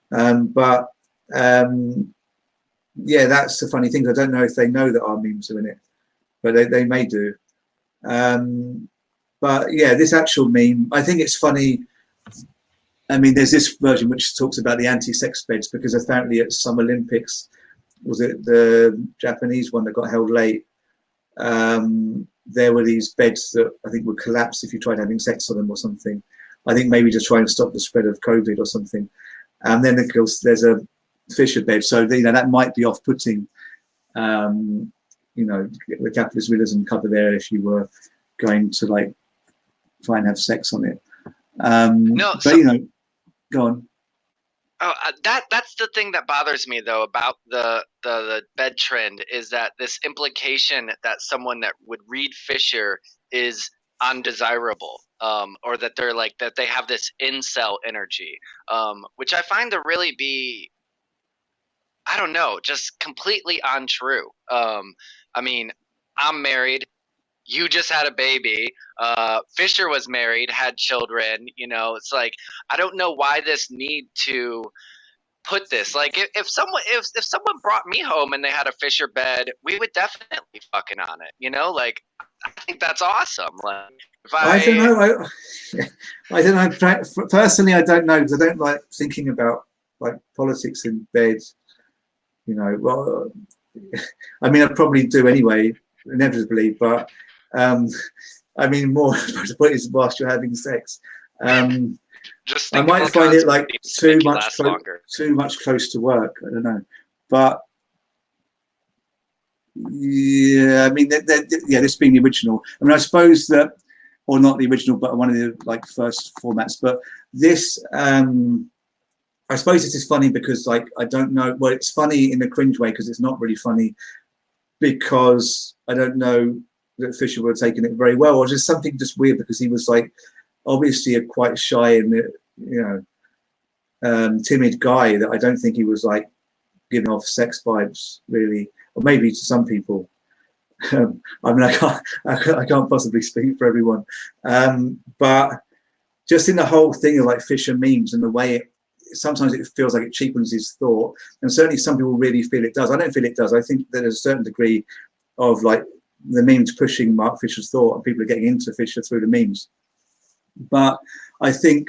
S1: But that's the funny thing. I don't know if they know that our memes are in it, but they may do. But yeah, this actual meme, I think it's funny. I mean, there's this version which talks about the anti-sex beds, because apparently at some Olympics, was it the Japanese one that got held late? There were these beds that I think would collapse if you tried having sex on them or something. I think maybe to try and stop the spread of COVID or something. And then, of course, there's a Fisher bed. So, that might be off-putting, the capitalist realism cover there if you were going to, try and have sex on it. Go on.
S3: Oh, that's the thing that bothers me, though, about the bed trend, is that this implication that someone that would read Fisher is undesirable, or that they're that they have this incel energy, which I find to really be, I don't know, just completely untrue. I mean, I'm married. you just had a baby. Fisher was married, had children. You know, it's like I don't know why this need to put this. Like if someone brought me home and they had a Fisher bed, we would definitely be fucking on it. You know, like I think that's awesome. Like if
S1: I don't know. I don't know. Personally, I don't know, because I don't like thinking about like politics in bed. You know, well, I mean, I probably do anyway, inevitably, but I mean, more what is whilst you're having sex.
S3: just
S1: I
S3: think
S1: might
S3: about
S1: find it like
S3: consequences
S1: too
S3: make you
S1: much
S3: last longer.
S1: too much close to work. I don't know, but yeah, I mean, yeah, this being the original. I mean, I suppose that, or not the original, but one of the like first formats. But this, I suppose this is funny because like I don't know. Well, it's funny in a cringe way because it's not really funny, because I don't know that Fisher would have taken it very well, or just something just weird, because he was like obviously a quite shy and, you know, timid guy, that I don't think he was like giving off sex vibes really, or maybe to some people. I mean, I can't possibly speak for everyone, but just in the whole thing of like Fisher memes and the way sometimes it feels like it cheapens his thought, and certainly some people really feel it does. I don't feel it does. I think that there's a certain degree of like the memes pushing Mark Fisher's thought, and people are getting into Fisher through the memes. But I think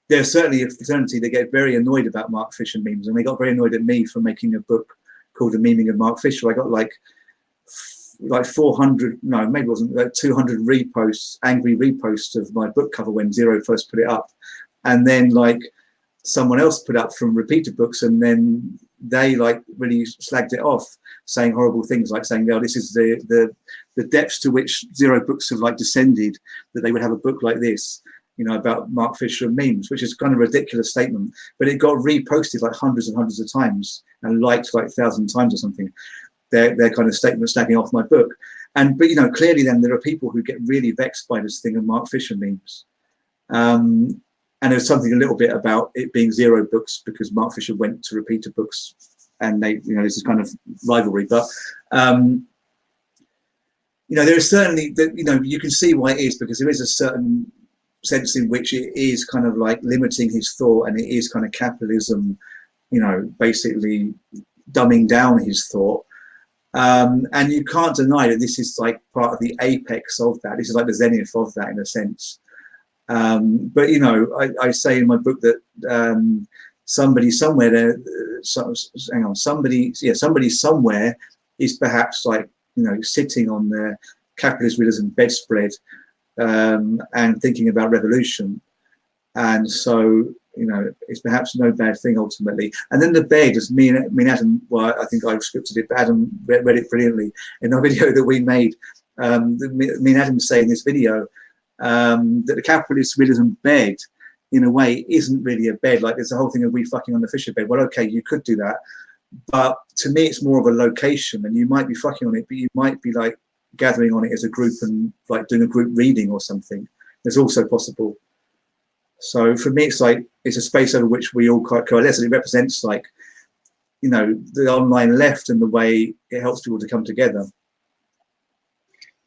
S1: there's certainly a fraternity that get very annoyed about Mark Fisher memes, and they got very annoyed at me for making a book called The Memeing of Mark Fisher. I got like 400, no, maybe it wasn't, like 200 reposts, angry reposts of my book cover when Zero first put it up. And then like someone else put up from Repeated Books, and then they like really slagged it off, saying horrible things, like saying, "No, this is the depths to which Zero Books have like descended, that they would have a book like this, you know, about Mark Fisher and memes," which is kind of a ridiculous statement. But it got reposted like hundreds and hundreds of times and liked like 1,000 times or something. Their kind of statement slagging off my book. But you know, clearly then there are people who get really vexed by this thing of Mark Fisher memes. And there's something a little bit about it being Zero Books because Mark Fisher went to Repeated Books, and they, you know, this is kind of rivalry. But you know, there is certainly that, you know, you can see why it is, because there is a certain sense in which it is kind of like limiting his thought, and it is kind of capitalism, you know, basically dumbing down his thought. And you can't deny that this is like part of the apex of that. This is like the zenith of that in a sense. But you know, I say in my book that somebody somewhere there, somebody somewhere is perhaps like, you know, sitting on their capitalist realism bedspread and thinking about revolution. And so, you know, it's perhaps no bad thing ultimately. And then the bed, as me and Adam, well, I think I've scripted it, but Adam read it brilliantly in our video that we made. Me and Adam say in this video that the capitalist realism bed, in a way, isn't really a bed. Like, there's a whole thing of we fucking on the Fisher bed. Well, okay, you could do that, but to me, it's more of a location, and you might be fucking on it, but you might be like gathering on it as a group and like doing a group reading or something. There's also possible. So for me, it's like it's a space over which we all coalesce, and it represents, like, you know, the online left and the way it helps people to come together.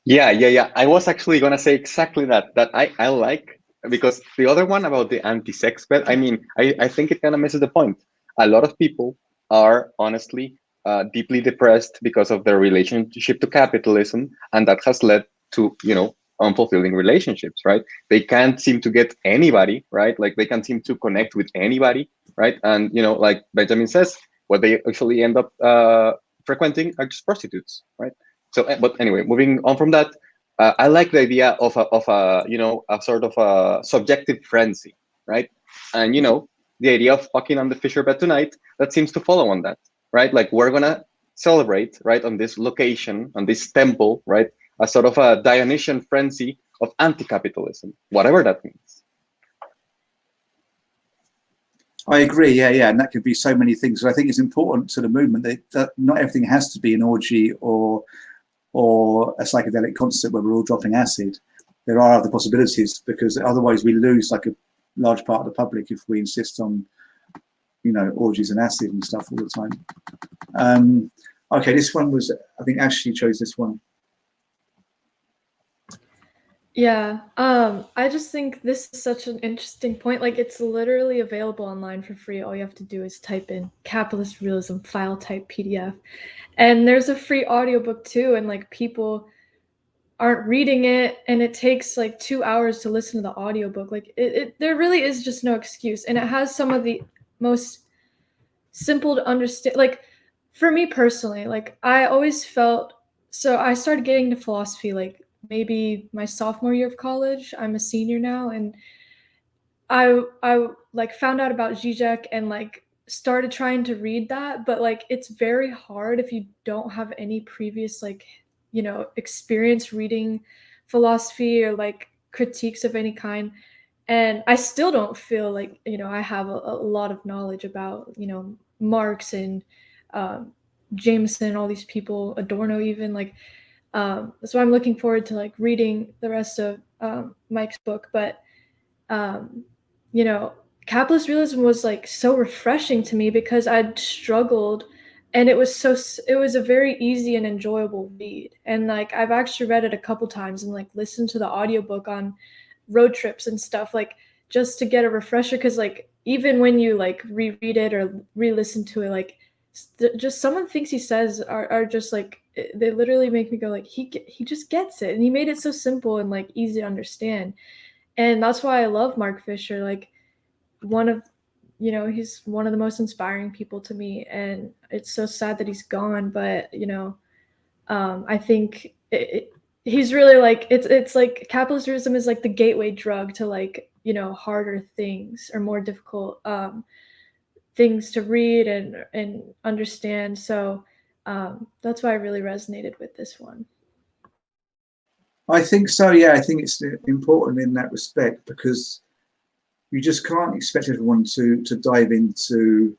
S4: Yeah. I was actually gonna say exactly that. That I like, because the other one about the anti-sex bed, I mean, I think it kind of misses the point. A lot of people are honestly deeply depressed because of their relationship to capitalism, and that has led to, you know, unfulfilling relationships, right? They can't seem to get anybody, right? Like, they can't seem to connect with anybody, right? And, you know, like Benjamin says, what they actually end up frequenting are just prostitutes, right? So, but anyway, moving on from that, I like the idea of a you know, a sort of a subjective frenzy, right? And, you know, the idea of fucking on the Fisher bed tonight, that seems to follow on that, right? Like, we're gonna celebrate, right, on this location, on this temple, right, a sort of a Dionysian frenzy of anti-capitalism, whatever that means.
S1: I agree, yeah, and that could be so many things. So I think it's important to the movement that not everything has to be an orgy or a psychedelic concert where we're all dropping acid. There are other possibilities, because otherwise we lose like a large part of the public if we insist on, you know, orgies and acid and stuff all the time. Okay, this one was, I think Ashley chose this one.
S2: Yeah, I just think this is such an interesting point. Like, it's literally available online for free. All you have to do is type in capitalist realism file type PDF. And there's a free audiobook too, and like people aren't reading it, and it takes like 2 hours to listen to the audiobook. Like there really is just no excuse. And it has some of the most simple to understand, like for me personally, like I always felt, so I started getting into philosophy like maybe my sophomore year of college. I'm a senior now, and I like found out about Zizek and like started trying to read that, but like it's very hard if you don't have any previous like, experience reading philosophy or like critiques of any kind. And I still don't feel like, I have a lot of knowledge about, Marx and um, Jameson, all these people, Adorno even, like so I'm looking forward to like reading the rest of Mike's book. But um, you know, capitalist realism was like so refreshing to me because I'd struggled, and it was a very easy and enjoyable read. And like I've actually read it a couple times and like listened to the audiobook on road trips and stuff, like just to get a refresher, because like even when you like reread it or re-listen to it, like just some of the things he says are just like they literally make me go like he just gets it, and he made it so simple and like easy to understand. And that's why I love Mark Fisher. Like one of, he's one of the most inspiring people to me, and it's so sad that he's gone. But I think he's really like it's like capitalism is like the gateway drug to like harder things or more difficult things to read and understand. So that's why I really resonated with this one.
S1: I think so. Yeah, I think it's important in that respect because you just can't expect everyone to dive into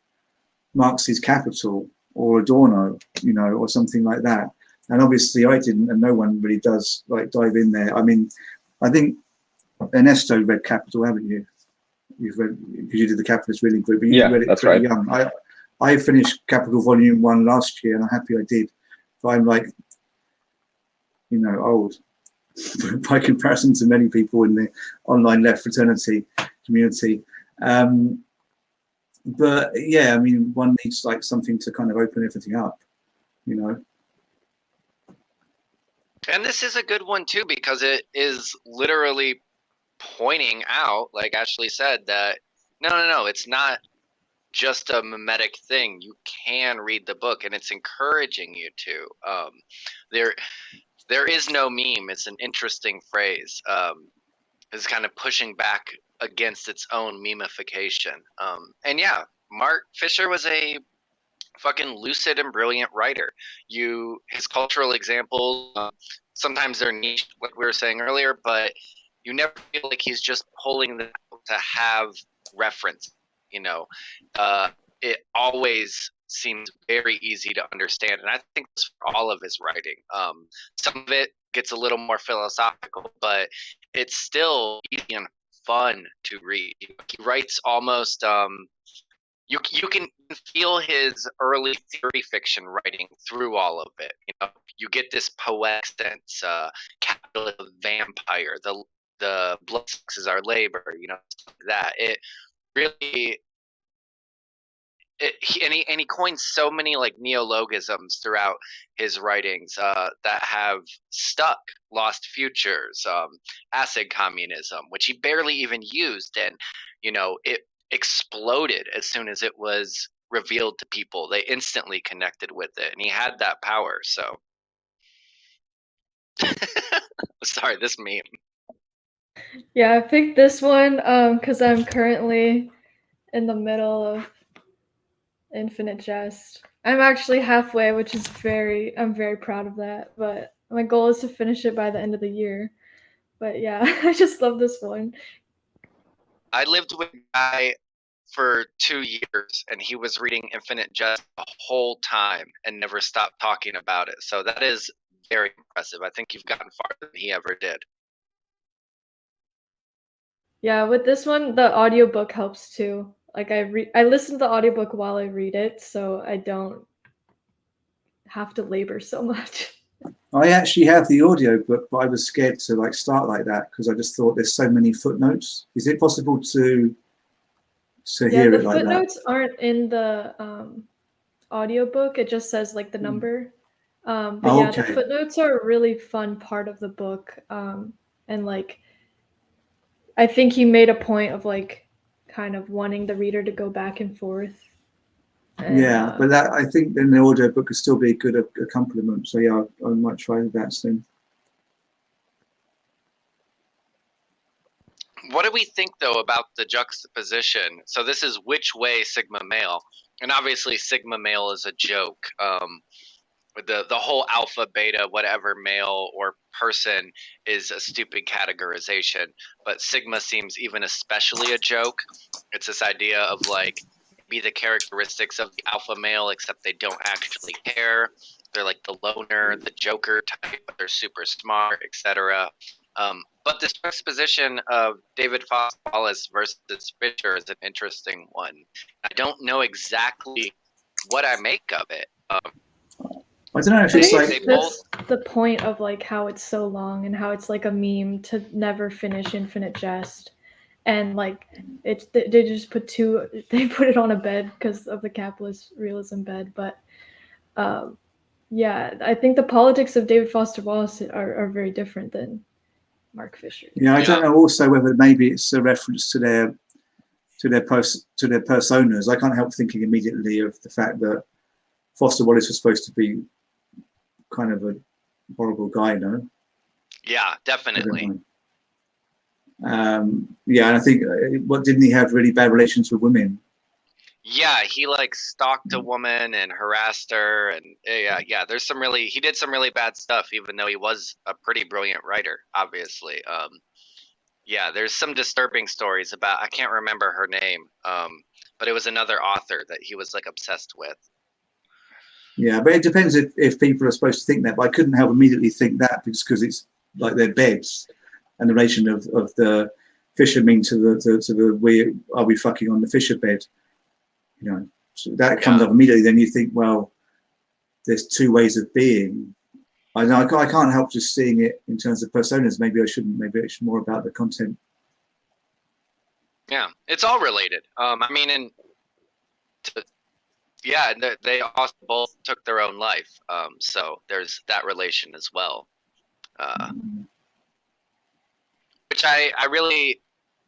S1: Marx's Capital or Adorno, or something like that. And obviously, I didn't, and no one really does like dive in there. I mean, I think Ernesto read Capital, haven't you? You've read because you did the Capitalist Reading Group, but you read it pretty young. I finished Capital Volume 1 last year, and I'm happy I did. But I'm like, old by comparison to many people in the online left fraternity community. But yeah, I mean, one needs like something to kind of open everything up,
S3: And this is a good one too, because it is literally pointing out, like Ashley said, that no, it's not just a mimetic thing. You can read the book, and it's encouraging you to. There is no meme. It's an interesting phrase. It's kind of pushing back against its own memification. And yeah, Mark Fisher was a fucking lucid and brilliant writer. His cultural examples, sometimes they're niche, like we were saying earlier, but you never feel like he's just pulling them to have reference. It always seems very easy to understand, and I think that's for all of his writing. Some of it gets a little more philosophical, but it's still easy and fun to read. He writes almost you can feel his early theory fiction writing through all of it. You get this poetic sense, capitalist vampire, the blood sucks is our labor, that it really. He coins so many like neologisms throughout his writings that have stuck. Lost futures, acid communism, which he barely even used, and it exploded as soon as it was revealed to people. They instantly connected with it, and he had that power. So, sorry, this meme.
S2: Yeah, I picked this one because I'm currently in the middle of Infinite Jest. I'm actually halfway, which is I'm very proud of that. But my goal is to finish it by the end of the year. But yeah, I just love this one.
S3: I lived with a guy for 2 years, and he was reading Infinite Jest the whole time and never stopped talking about it. So that is very impressive. I think you've gotten farther than he ever did.
S2: Yeah, with this one, the audiobook helps too. Like I listen to the audiobook while I read it, so I don't have to labor so much.
S1: I actually have the audio book, but I was scared to like start like that because I just thought there's so many footnotes. Is it possible to hear it like that?
S2: The footnotes aren't in the audiobook. It just says like the number. But yeah, the
S1: Okay.
S2: footnotes are a really fun part of the book. And like, I think he made a point of like kind of wanting the reader to go back and forth. And,
S1: Yeah, but that I think then the audio book could still be a good accompaniment. So yeah, I might try that soon.
S3: What do we think though about the juxtaposition? So this is which way sigma male, and obviously sigma male is a joke. The whole alpha, beta, whatever male or person is a stupid categorization, but sigma seems even especially a joke. It's this idea of like be the characteristics of the alpha male, except they don't actually care. They're like the loner, the joker type, but they're super smart, etc. But this juxtaposition of David Foster Wallace versus Fisher is an interesting one. I don't know exactly what I make of it.
S1: I don't know if it's like
S3: they
S2: just the point of like how it's so long and how it's like a meme to never finish Infinite Jest, and like it's they just put they put it on a bed because of the capitalist realism bed. But yeah, I think the politics of David Foster Wallace are very different than Mark Fisher.
S1: yeah, I don't know also whether maybe it's a reference to their personas. I can't help thinking immediately of the fact that Foster Wallace was supposed to be kind of a horrible guy, no?
S3: Yeah, definitely.
S1: Yeah, and I think what didn't he have really bad relations with women?
S3: Yeah, he like stalked a woman and harassed her, and yeah. He did some really bad stuff, even though he was a pretty brilliant writer, obviously. Yeah, there's some disturbing stories about, I can't remember her name, but it was another author that he was like obsessed with.
S1: Yeah, but it depends if people are supposed to think that. But I couldn't help immediately think that because it's like their beds and the relation of the fishermen to the are we fucking on the fisher bed? You know, so that comes up immediately. Then you think, well, there's two ways of being. I know I can't help just seeing it in terms of personas. Maybe I shouldn't. Maybe it's more about the content.
S3: Yeah, it's all related. I mean, yeah, they also both took their own life. So there's that relation as well. Which I really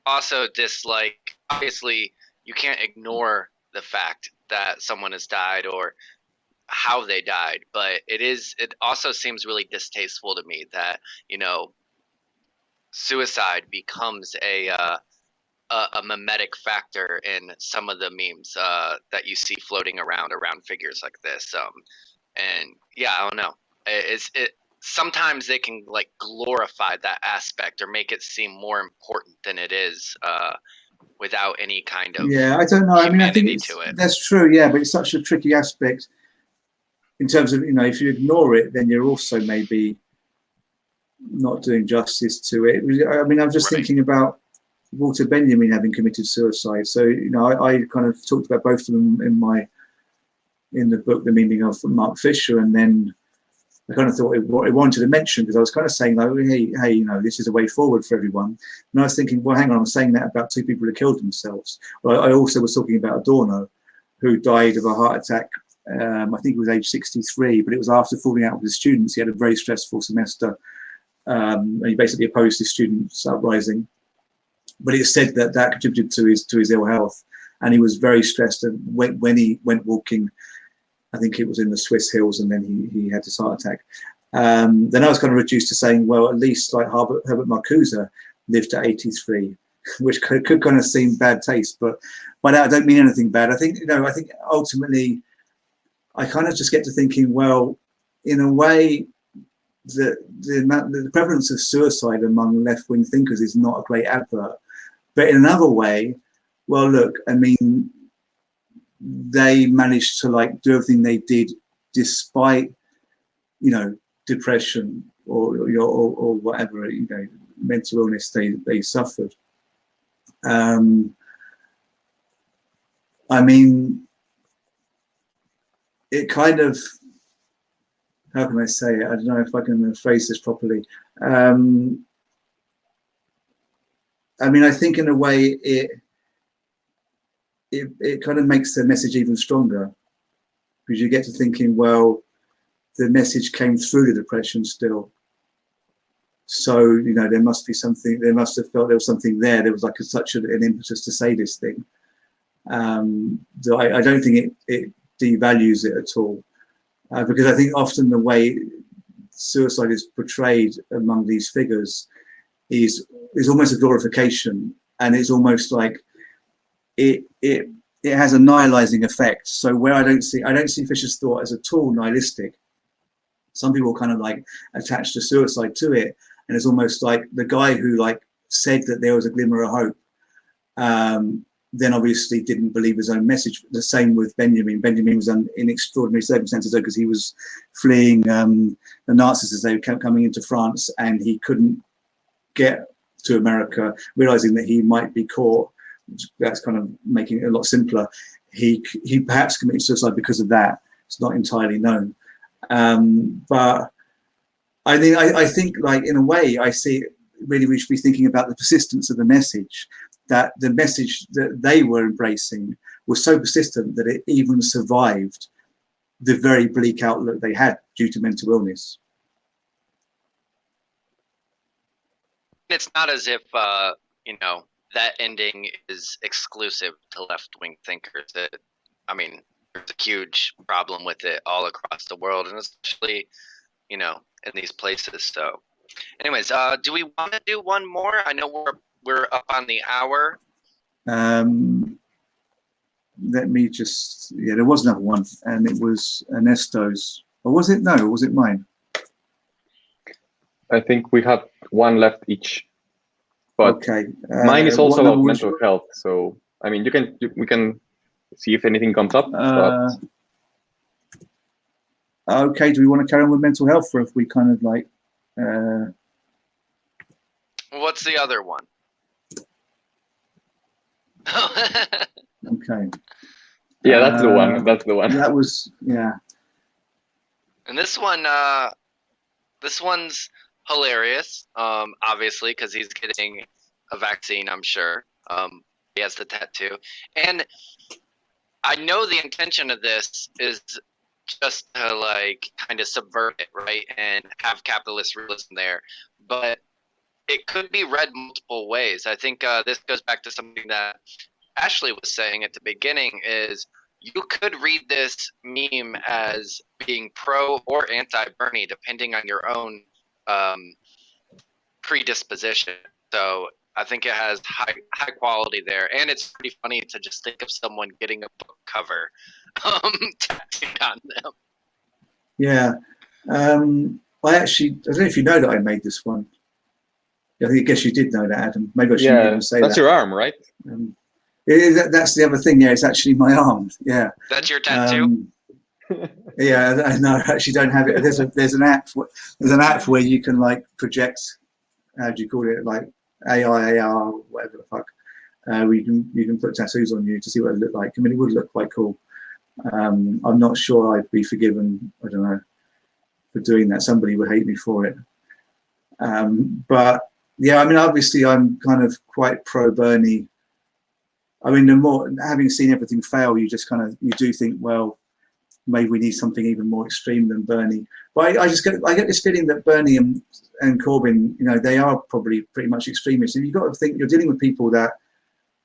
S3: also dislike. Obviously, you can't ignore the fact that someone has died or how they died, but it also seems really distasteful to me that, you know, suicide becomes a mimetic factor in some of the memes that you see floating around figures like this. And yeah, I don't know. It sometimes they can like glorify that aspect or make it seem more important than it is, without any kind of
S1: I don't know. I mean, I think that's true. Yeah, but it's such a tricky aspect in terms of, you know, if you ignore it, then you're also maybe not doing justice to it. I mean, I'm just thinking about Walter Benjamin having committed suicide. So, you know, I kind of talked about both of them in the book, The Meaning of Mark Fisher, and then I kind of thought what I wanted to mention, because I was kind of saying, like, hey, you know, this is a way forward for everyone. And I was thinking, well, hang on, I'm saying that about two people who killed themselves. Well, I also was talking about Adorno, who died of a heart attack. I think he was age 63, but it was after falling out with his students. He had a very stressful semester. And he basically opposed his students' uprising. But it said that contributed to his ill health, and he was very stressed. And when he went walking, I think it was in the Swiss hills, and then he had this heart attack. Then I was kind of reduced to saying, well, at least like Herbert Marcuse lived to 83, which could kind of seem bad taste, but by that I don't mean anything bad. I think, you know, I think ultimately I kind of just get to thinking, well, in a way, the prevalence of suicide among left-wing thinkers is not a great advert. But in another way, well, look, I mean, they managed to like do everything they did despite, you know, depression or whatever, you know, mental illness they suffered. I mean, it kind of, how can I say it? I don't know if I can phrase this properly. I mean, I think in a way it kind of makes the message even stronger, because you get to thinking, well, the message came through the depression still. So, you know, there must be something, they must have felt there was something there. There was like such an impetus to say this thing. So I don't think it devalues it at all. Because I think often the way suicide is portrayed among these figures is almost a glorification, and it's almost like it has a nihilizing effect. So where I don't see Fisher's thought as at all nihilistic. Some people kind of like attach the suicide to it, and it's almost like the guy who like said that there was a glimmer of hope, then obviously didn't believe his own message. The same with Benjamin. Benjamin was in extraordinary circumstances though, because he was fleeing the Nazis as they kept coming into France, and he couldn't get to America, realizing that he might be caught. That's kind of making it a lot simpler. He perhaps committed suicide because of that. It's not entirely known. But I think like in a way I see really we should be thinking about the persistence of the message, that the message that they were embracing was so persistent that it even survived the very bleak outlook they had due to mental illness.
S3: It's not as if you know, that ending is exclusive to left-wing thinkers. I mean, there's a huge problem with it all across the world, and especially, you know, in these places. So, anyways, do we want to do one more? I know we're up on the hour.
S1: Let me just, yeah, there was another one, and it was Ernesto's. Or was it? No, was it mine?
S4: I think we have one left each. But
S1: okay.
S4: Mine is also about mental health. So, I mean, we can see if anything comes up.
S1: Okay, do we want to carry on with mental health, or if we kind of like...
S3: What's the other one?
S1: Okay.
S4: Yeah, that's the one. That's the one.
S1: That was, yeah.
S3: And this one's hilarious, obviously, because he's getting a vaccine, I'm sure. He has the tattoo. And I know the intention of this is just to like kind of subvert it, right? And have capitalist realism there. But it could be read multiple ways. I think this goes back to something that Ashley was saying at the beginning, is you could read this meme as being pro or anti-Bernie, depending on your own predisposition. So I think it has high quality there, and it's pretty funny to just think of someone getting a book cover tattooed on them.
S1: Yeah. I don't know if you know that I made this one. I guess you did know that, Adam. Maybe I shouldn't even say that.
S4: That's your arm, right?
S1: That's the other thing. Yeah, it's actually my arm. Yeah.
S3: That's your tattoo.
S1: Yeah, I know. I actually don't have it. There's an app. There's an app where you can like project. How do you call it? Like AR, whatever the fuck. Where you can put tattoos on you to see what it look like. I mean, it would look quite cool. I'm not sure I'd be forgiven. I don't know, for doing that. Somebody would hate me for it. But yeah, I mean, obviously, I'm kind of quite pro Bernie. I mean, the more, having seen everything fail, you just kind of, you do think, well, maybe we need something even more extreme than Bernie. But I get this feeling that Bernie and Corbyn, you know, they are probably pretty much extremists. And you've got to think you're dealing with people that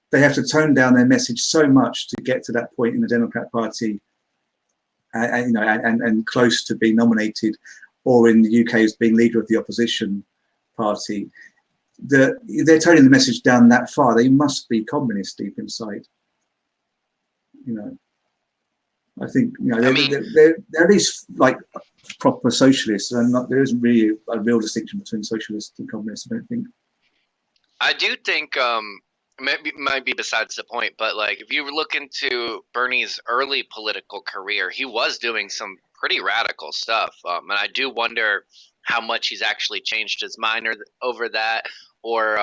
S1: they have to tone down their message so much to get to that point in the Democrat Party, and close to being nominated, or in the UK as being leader of the opposition party. That they're toning the message down that far. They must be communist deep inside. You know, I think, you know, they're at least like proper socialists, and there isn't really a real distinction between socialists and communists, I don't think.
S3: I do think maybe might be besides the point, but like if you look into Bernie's early political career, he was doing some pretty radical stuff, and I do wonder how much he's actually changed his mind over that, or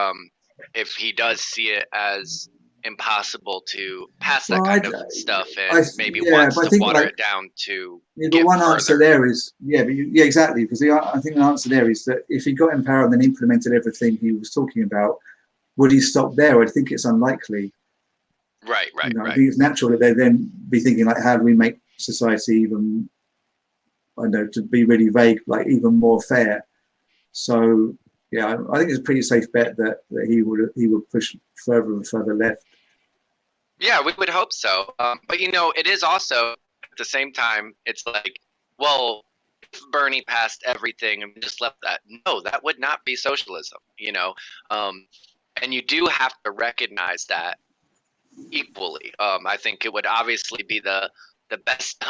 S3: if he does see it as impossible to pass that
S1: Well,
S3: kind of stuff, and maybe wants
S1: but I
S3: to
S1: think
S3: water
S1: like
S3: it down to
S1: yeah, but
S3: get
S1: one answer
S3: further.
S1: there is yeah, exactly, because I think the answer there is that if he got in power and then implemented everything he was talking about, would he stop there? I think it's unlikely.
S3: Right,
S1: You know, I
S3: right.
S1: think it's natural that they then be thinking like, how do we make society even, I don't know, to be really vague, like even more fair. So yeah, I think it's a pretty safe bet that he would push further and further left.
S3: Yeah, we would hope so. But you know, it is also at the same time, it's like, well, if Bernie passed everything and just left that, no, that would not be socialism. You know, and you do have to recognize that equally. I think it would obviously be the best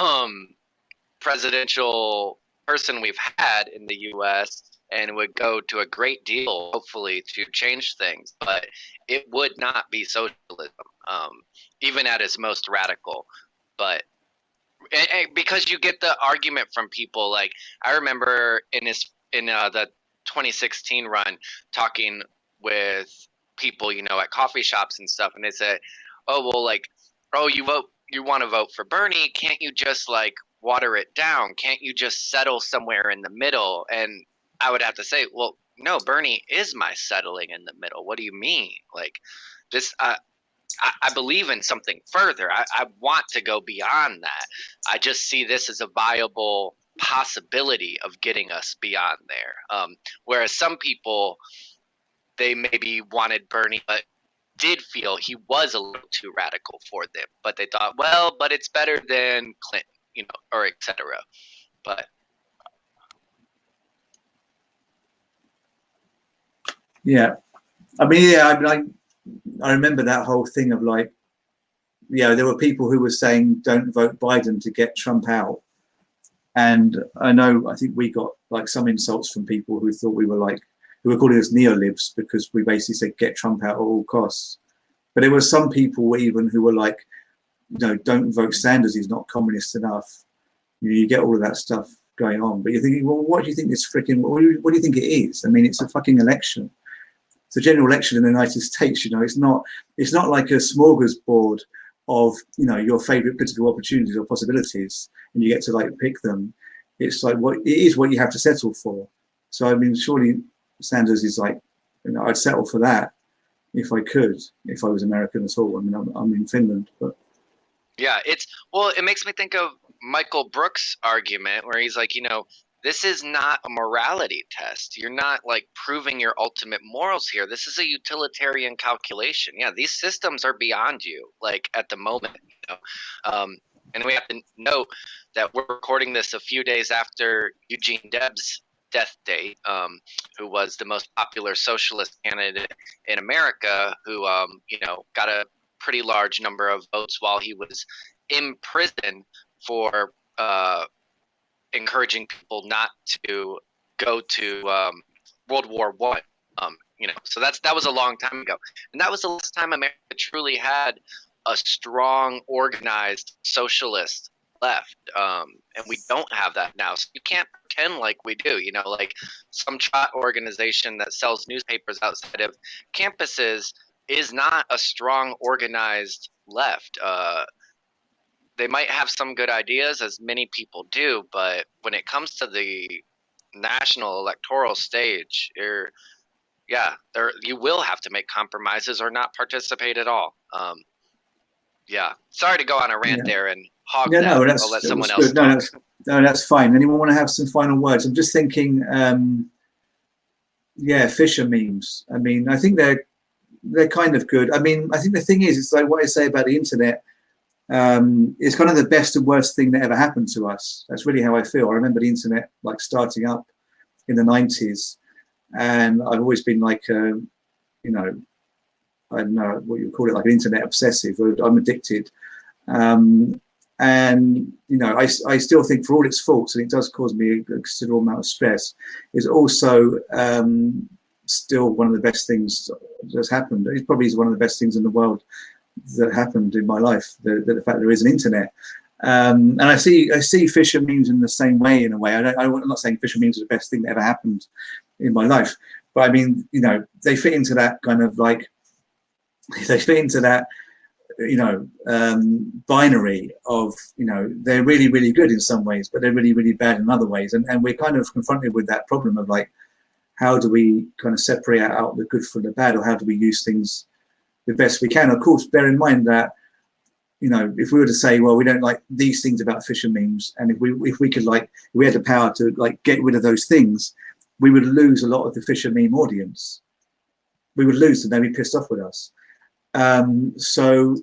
S3: presidential person we've had in the U.S. and would go to a great deal, hopefully, to change things. But it would not be socialism, even at its most radical. But because you get the argument from people, like I remember in the 2016 run talking with people, you know, at coffee shops and stuff, and they said, "Oh well, like, oh you want to vote for Bernie? Can't you just like water it down? Can't you just settle somewhere in the middle?" And I would have to say, well, no, Bernie is my settling in the middle. What do you mean? Like this, I believe in something further. I want to go beyond that. I just see this as a viable possibility of getting us beyond there. Whereas some people, they maybe wanted Bernie, but did feel he was a little too radical for them. But they thought, well, but it's better than Clinton, you know, or etc. But
S1: Yeah, I mean, yeah, I mean, I remember that whole thing of like, yeah, there were people who were saying don't vote Biden to get Trump out, and I think we got like some insults from people who thought we were like, who were calling us neolibs because we basically said get Trump out at all costs. But there were some people even who were like, you know, don't vote Sanders, he's not communist enough. You know, you get all of that stuff going on, but you're thinking, well, what do you think this freaking? What do you think it is? I mean, it's a fucking election. It's a general election in the United States. You know, it's not like a smorgasbord of, you know, your favorite political opportunities or possibilities, and you get to like pick them. It's like what it is, what you have to settle for. So I mean, surely Sanders is like, you know, I'd settle for that if I could, if I was American at all. I mean, I'm in Finland, but
S3: yeah, it makes me think of Michael Brooks' argument where he's like, you know, this is not a morality test. You're not like proving your ultimate morals here. This is a utilitarian calculation. Yeah, these systems are beyond you, like at the moment, you know. And we have to note that we're recording this a few days after Eugene Debs' death date, who was the most popular socialist candidate in America, who you know, got a pretty large number of votes while he was in prison for encouraging people not to go to World War I. You know, so that was a long time ago, and that was the last time America truly had a strong, organized socialist left, and we don't have that now. So you can't pretend like we do. You know, like some trot organization that sells newspapers outside of campuses is not a strong, organized left. They might have some good ideas, as many people do, but when it comes to the national electoral stage, you will have to make compromises or not participate at all. Yeah, sorry to go on a rant there and hog
S1: yeah,
S3: that.
S1: no,
S3: I'll let
S1: that
S3: someone
S1: was
S3: else
S1: good.
S3: talk.
S1: No, that's fine. Anyone want to have some final words? I'm just thinking, yeah, Fisher memes. I mean, I think they're kind of good. I mean, I think the thing is, it's like what I say about the internet. It's kind of the best and worst thing that ever happened to us. That's really how I feel. I remember the internet like starting up in the 90s, and I've always been like, you know, I don't know what you call it, like an internet obsessive. I'm addicted, and you know, I still think for all its faults, and it does cause me a considerable amount of stress, is also still one of the best things that's happened. It probably is one of the best things in the world that happened in my life, the fact there is an internet. And I see Fisher memes in the same way, in a way. I'm not saying Fisher memes are the best thing that ever happened in my life, but I mean, you know, they fit into that kind of like, they fit into that binary of, they're really, really good in some ways, but they're really, really bad in other ways. And we're kind of confronted with that problem of like, how do we kind of separate out the good from the bad, or how do we use things the best we can? Of course, bear in mind that, if we were to say, well, we don't like these things about Fisher memes, and if we could if we had the power to like get rid of those things, we would lose a lot of the Fisher meme audience. We would lose them. They'd be pissed off with us. So,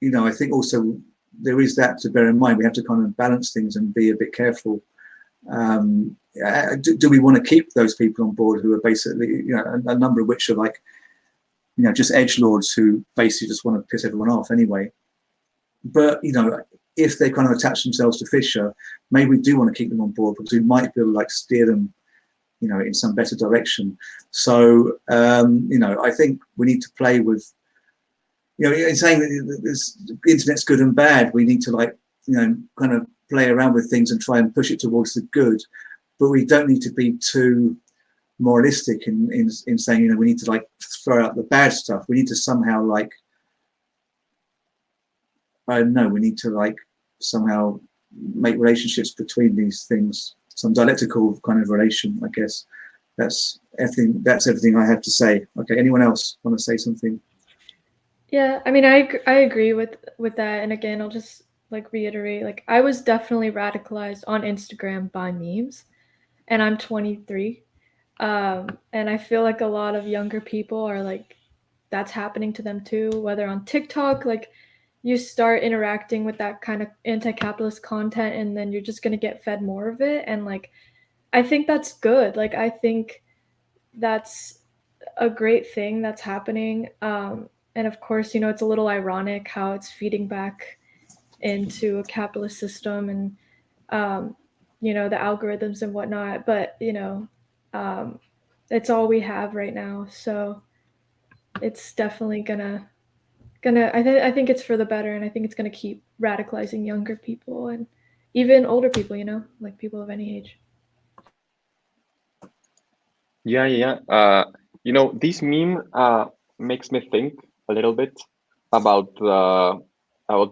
S1: I think also there is that to bear in mind. We have to kind of balance things and be a bit careful. Do we want to keep those people on board who are basically, a number of which are like, just edgelords who basically just want to piss everyone off anyway. But, if they kind of attach themselves to Fisher, maybe we do want to keep them on board because we might be able to like steer them, in some better direction. So, I think we need to play with, in saying that the internet's good and bad, we need to like, kind of play around with things and try and push it towards the good. But we don't need to be too moralistic in saying, we need to like throw out the bad stuff. We need to somehow like, I don't know, we need to like somehow make relationships between these things, some dialectical kind of relation, I guess. That's everything I have to say. Okay, anyone else want to say something?
S2: Yeah, I mean, I agree with that. And again, I'll just like reiterate, like I was definitely radicalized on Instagram by memes, and I'm 23. And I feel like a lot of younger people are like, that's happening to them too, whether on TikTok, like you start interacting with that kind of anti-capitalist content and then you're just going to get fed more of it. And like, I think that's good. Like, I think that's a great thing that's happening. And of course, it's a little ironic how it's feeding back into a capitalist system and, the algorithms and whatnot. But, it's all we have right now. So it's definitely gonna I think it's for the better, and I think it's gonna keep radicalizing younger people and even older people, like people of any age.
S4: Yeah. This meme makes me think a little bit about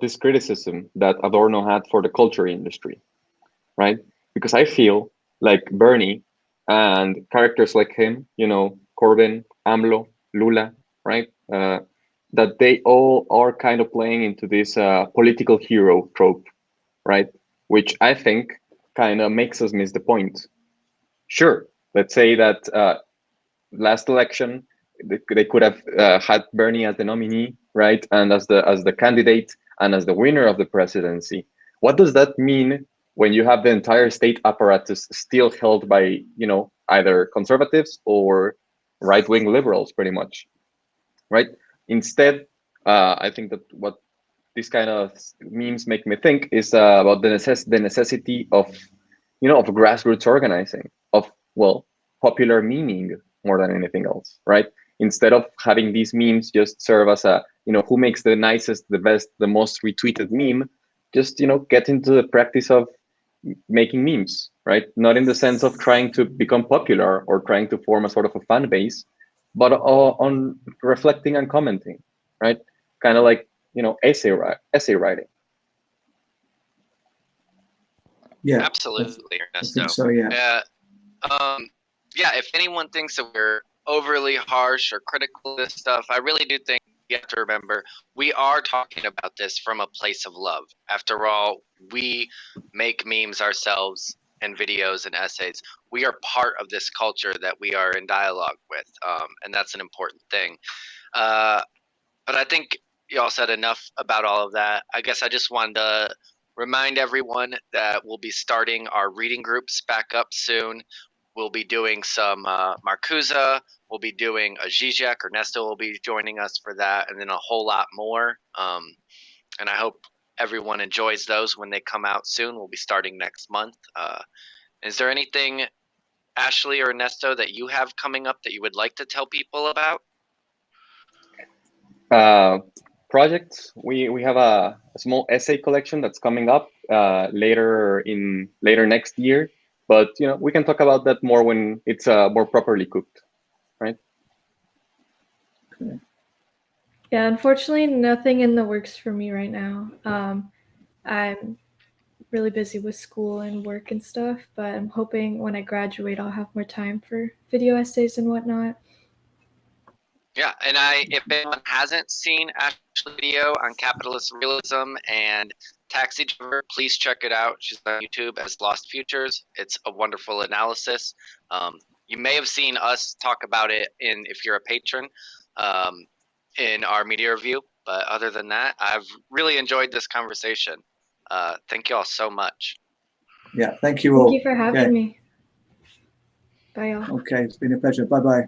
S4: this criticism that Adorno had for the culture industry, right? Because I feel like Bernie and characters like him, Corbyn, AMLO, Lula, right? That they all are kind of playing into this political hero trope, right? Which I think kind of makes us miss the point. Sure, let's say that last election they could have had Bernie as the nominee, right, and as the candidate and as the winner of the presidency. What does that mean when you have the entire state apparatus still held by either conservatives or right-wing liberals, pretty much, right? Instead, I think that what these kind of memes make me think is about the necessity of of grassroots organizing, of popular memeing more than anything else, right? Instead of having these memes just serve as a who makes the nicest, the best, the most retweeted meme, just get into the practice of making memes, right? Not in the sense of trying to become popular or trying to form a sort of a fan base, but on reflecting and commenting, right? Kind of like essay writing.
S1: Yeah,
S3: absolutely,
S1: I
S3: Ernesto.
S1: think so. Yeah.
S3: If anyone thinks that we're overly harsh or critical of this stuff, I really do think you have to remember we are talking about this from a place of love. After all, we make memes ourselves and videos and essays. We are part of this culture that we are in dialogue with, and that's an important thing. But I think y'all said enough about all of that. I guess I just wanted to remind everyone that we'll be starting our reading groups back up soon. We'll be doing some Marcuse. We'll be doing a Zizek. Ernesto will be joining us for that, and then a whole lot more. And I hope everyone enjoys those when they come out soon. We'll be starting next month. Is there anything, Ashley or Ernesto, that you have coming up that you would like to tell people about?
S4: Projects. We have a small essay collection that's coming up later next year. But we can talk about that more when it's more properly cooked, right?
S2: Yeah, Yeah, unfortunately, nothing in the works for me right now. I'm really busy with school and work and stuff, but I'm hoping when I graduate, I'll have more time for video essays and whatnot.
S3: Yeah, and if anyone hasn't seen Ashley's video on capitalist realism and Taxi Driver, please check it out. She's on YouTube as Lost Futures. It's a wonderful analysis. You may have seen us talk about it if you're a patron, in our media review. But other than that, I've really enjoyed this conversation. Thank you all so much.
S1: Yeah, thank you all.
S2: Thank you for having me. Bye, y'all.
S1: Okay, it's been a pleasure. Bye-bye.